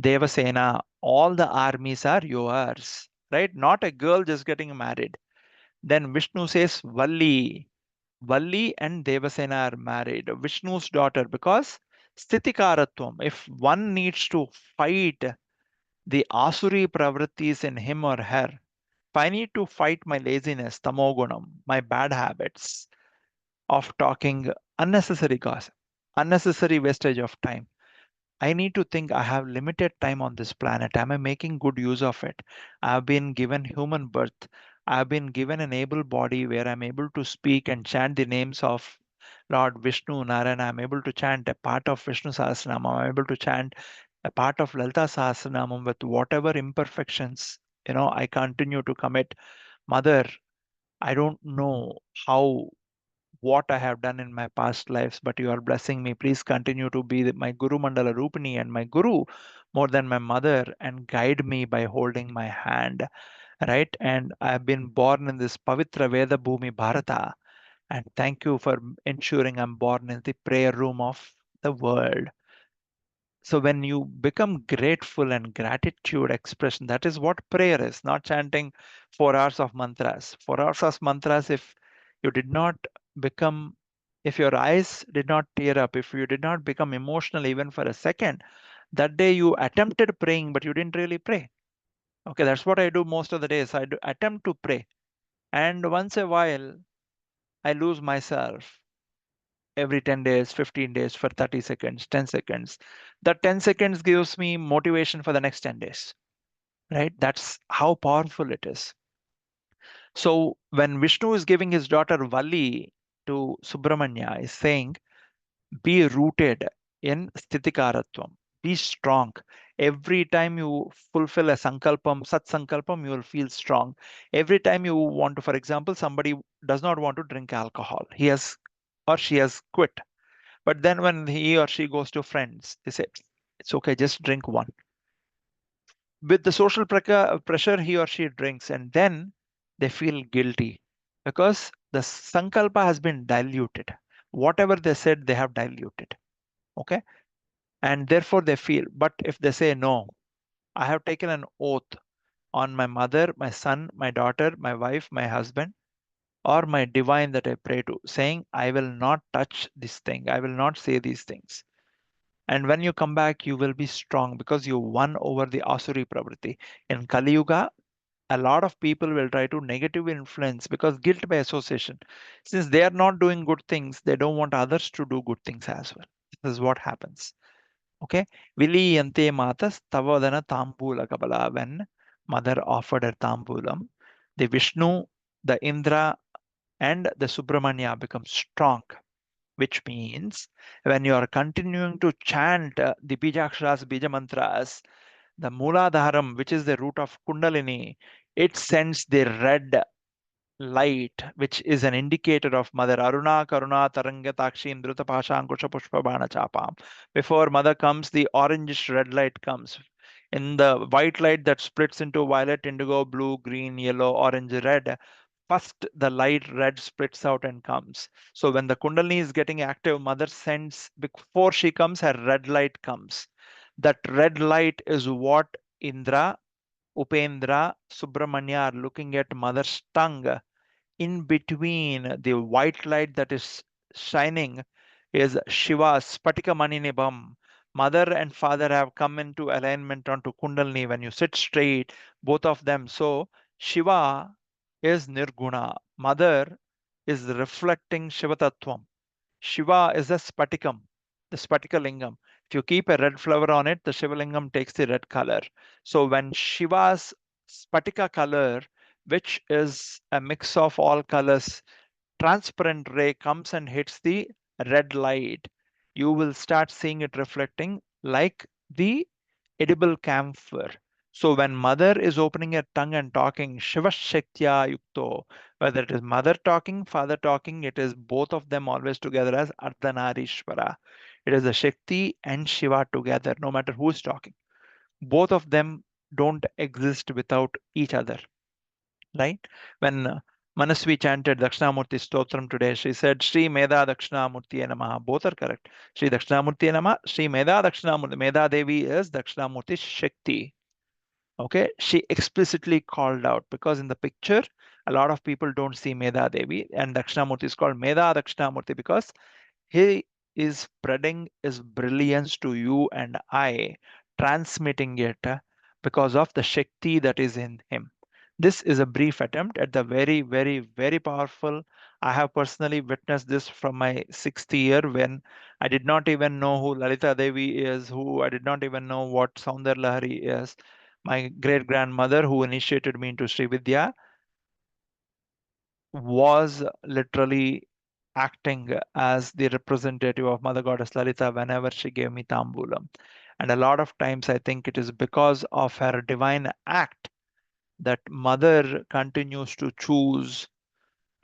Devasena, all the armies are yours, right? Not a girl just getting married." Then Vishnu says, Valli. Valli and Devasena are married. Vishnu's daughter, because Stitikaratvam, if one needs to fight the Asuri pravrittis in him or her, if I need to fight my laziness, tamogunam, my bad habits of talking unnecessary gossip, unnecessary wastage of time, I need to think I have limited time on this planet. Am I making good use of it? I've been given human birth. I've been given an able body where I'm able to speak and chant the names of Lord Vishnu, Narayana. I'm able to chant a part of Vishnu Sahasranamam. I'm able to chant a part of Lalita Sahasranamam with whatever imperfections, I continue to commit. Mother, I don't know how what I have done in my past lives, but you are blessing me. Please continue to be my Guru Mandala Rupini and my Guru more than my mother, and guide me by holding my hand, right? And I have been born in this Pavitra Veda Bhumi Bharata, and thank you for ensuring I'm born in the prayer room of the world. So when you become grateful and gratitude expression, that is what prayer is, not chanting 4 hours of mantras. 4 hours of mantras, if you did not become, if your eyes did not tear up, if you did not become emotional even for a second, that day you attempted praying, but you didn't really pray. Okay, that's what I do most of the days. I do attempt to pray. And once a while, I lose myself every 10 days, 15 days for 30 seconds, 10 seconds. That 10 seconds gives me motivation for the next 10 days, right? That's how powerful it is. So when Vishnu is giving his daughter Valli to Subramanya, is saying, be rooted in Sthitikaratvam. Be strong. Every time you fulfill a sankalpam, sat sankalpam, you will feel strong. Every time you want to, for example, somebody does not want to drink alcohol. He has or she has quit. But then when he or she goes to friends, they say, it's okay, just drink one. With the social pressure, he or she drinks, and then they feel guilty because the sankalpa has been diluted. Whatever they said, they have diluted. Okay. And therefore they feel, but if they say, no, I have taken an oath on my mother, my son, my daughter, my wife, my husband, or my divine that I pray to, saying, I will not touch this thing, I will not say these things. And when you come back, you will be strong because you won over the Asuri Pravriti. In Kali Yuga, a lot of people will try to negative influence because guilt by association. Since they are not doing good things, they don't want others to do good things as well. This is what happens. Okay. Vili yante matas tavadana tambula kabala. When mother offered her tambulam, the Vishnu, the Indra, and the Subramanya become strong, which means when you are continuing to chant the Bijaksharas, Bija Mantras, the Mooladharam, which is the root of Kundalini, it sends the red light, which is an indicator of Mother Aruna, Karuna, Taranga, Takshi, Indruta, Pasha, Ankusha, Pushpa, Bana, Chapam. Before Mother comes, the orangish red light comes. In the white light that splits into violet, indigo, blue, green, yellow, orange, red, first the light red splits out and comes. So when the Kundalini is getting active, Mother sends, before she comes, her red light comes. That red light is what Indra, Upendra, Subramanya are looking at Mother's tongue. In between the white light that is shining is Shiva's Spatika Maninibam. Mother and father have come into alignment onto Kundalini. When you sit straight, both of them. So Shiva is Nirguna. Mother is reflecting Shiva Tattvam. Shiva is a Spatikam, the Spatika Lingam. If you keep a red flower on it, the Shiva Lingam takes the red color. So when Shiva's Spatika color, which is a mix of all colors, transparent ray comes and hits the red light, you will start seeing it reflecting like the edible camphor. So when mother is opening her tongue and talking Shiva Shaktya Yukto, Whether it is mother talking, father talking, it is both of them always together as Ardhanarishwara. It is the Shakti and Shiva together, no matter who's talking. Both of them don't exist without each other, right? When Manasvi chanted Dakshinamurti Stotram today, she said, Sri Meda Dakshinamurti Namaha. Both are correct. Sri Dakshinamurti Namaha, Sri Meda Dakshinamurti. Meda Devi is Dakshinamurti Shakti. Okay, she explicitly called out because in the picture, a lot of people don't see Meda Devi, and Dakshinamurti is called Meda Dakshinamurti because he is spreading his brilliance to you and I, transmitting it because of the Shakti that is in him. This is a brief attempt at the very, very, very powerful. I have personally witnessed this from my sixth year when I did not even know who Lalita Devi is, who I did not even know what Soundarya Lahari is. My great grandmother, who initiated me into Sri Vidya, was literally acting as the representative of Mother Goddess Lalita whenever she gave me tambulam. And a lot of times I think it is because of her divine act that Mother continues to choose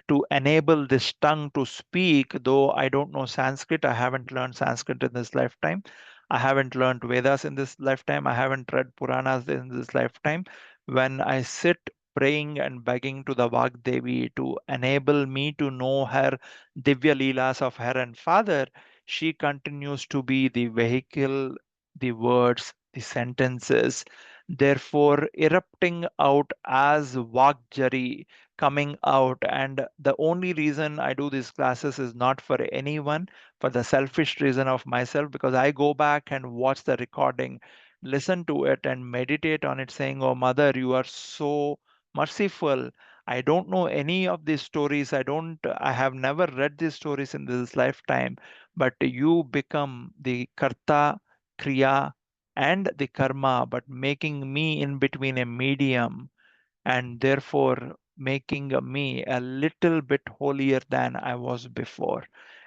to enable this tongue to speak, though I don't know Sanskrit. I haven't learned Sanskrit in this lifetime. I haven't learned Vedas in this lifetime. I haven't read Puranas in this lifetime. When I sit praying and begging to the Vagdevi to enable me to know her Divya Leelas of her and father, she continues to be the vehicle, the words, the sentences, therefore erupting out as Vagjari coming out. And the only reason I do these classes is not for anyone, for the selfish reason of myself, because I go back and watch the recording, listen to it, and meditate on it, saying, Oh, Mother, you are so merciful. I don't know any of these stories. I have never read these stories in this lifetime, but you become the Karta, Kriya, and the Karma, but making me in between a medium and therefore making me a little bit holier than I was before.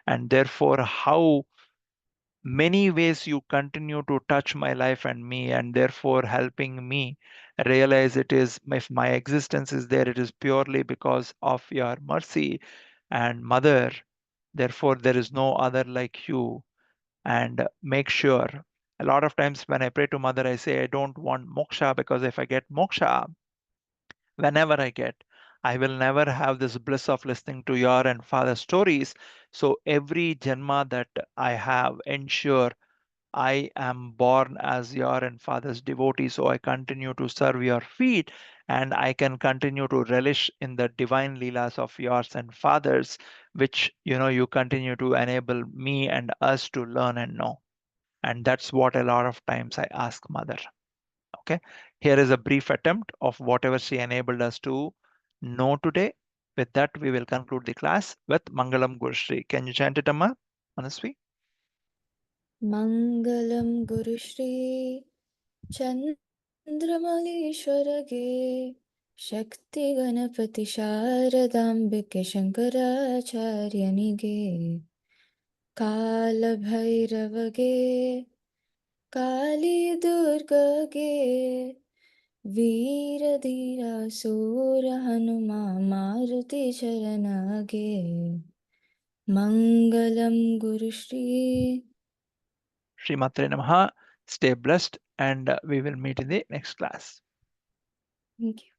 And therefore, how many ways you continue to touch my life and me, and therefore helping me realize it is, if my existence is there, it is purely because of your mercy. And Mother, therefore, there is no other like you. And make sure. A lot of times when I pray to Mother, I say, I don't want moksha because if I get moksha, whenever I get. I will never have this bliss of listening to your and father stories. So every Janma that I have, ensure I am born as your and father's devotee. So I continue to serve your feet and I can continue to relish in the divine leelas of yours and fathers, which you continue to enable me and us to learn and know. And that's what a lot of times I ask Mother. Okay, here is a brief attempt of whatever she enabled us to know today. With that, we will conclude the class with Mangalam Gurshri. Can you chant it, Amma? Manasvi? Mangalam Guru Shri Chandramalishwarage Shakti Ganapati Sharadambike Shankaracharyanige Kala Bhairavage Kali Durgage Veera Dhira Sura Hanuma Maruti Charanage Mangalam Guru Shri. Shri Matre Namaha. Stay blessed and we will meet in the next class. Thank you.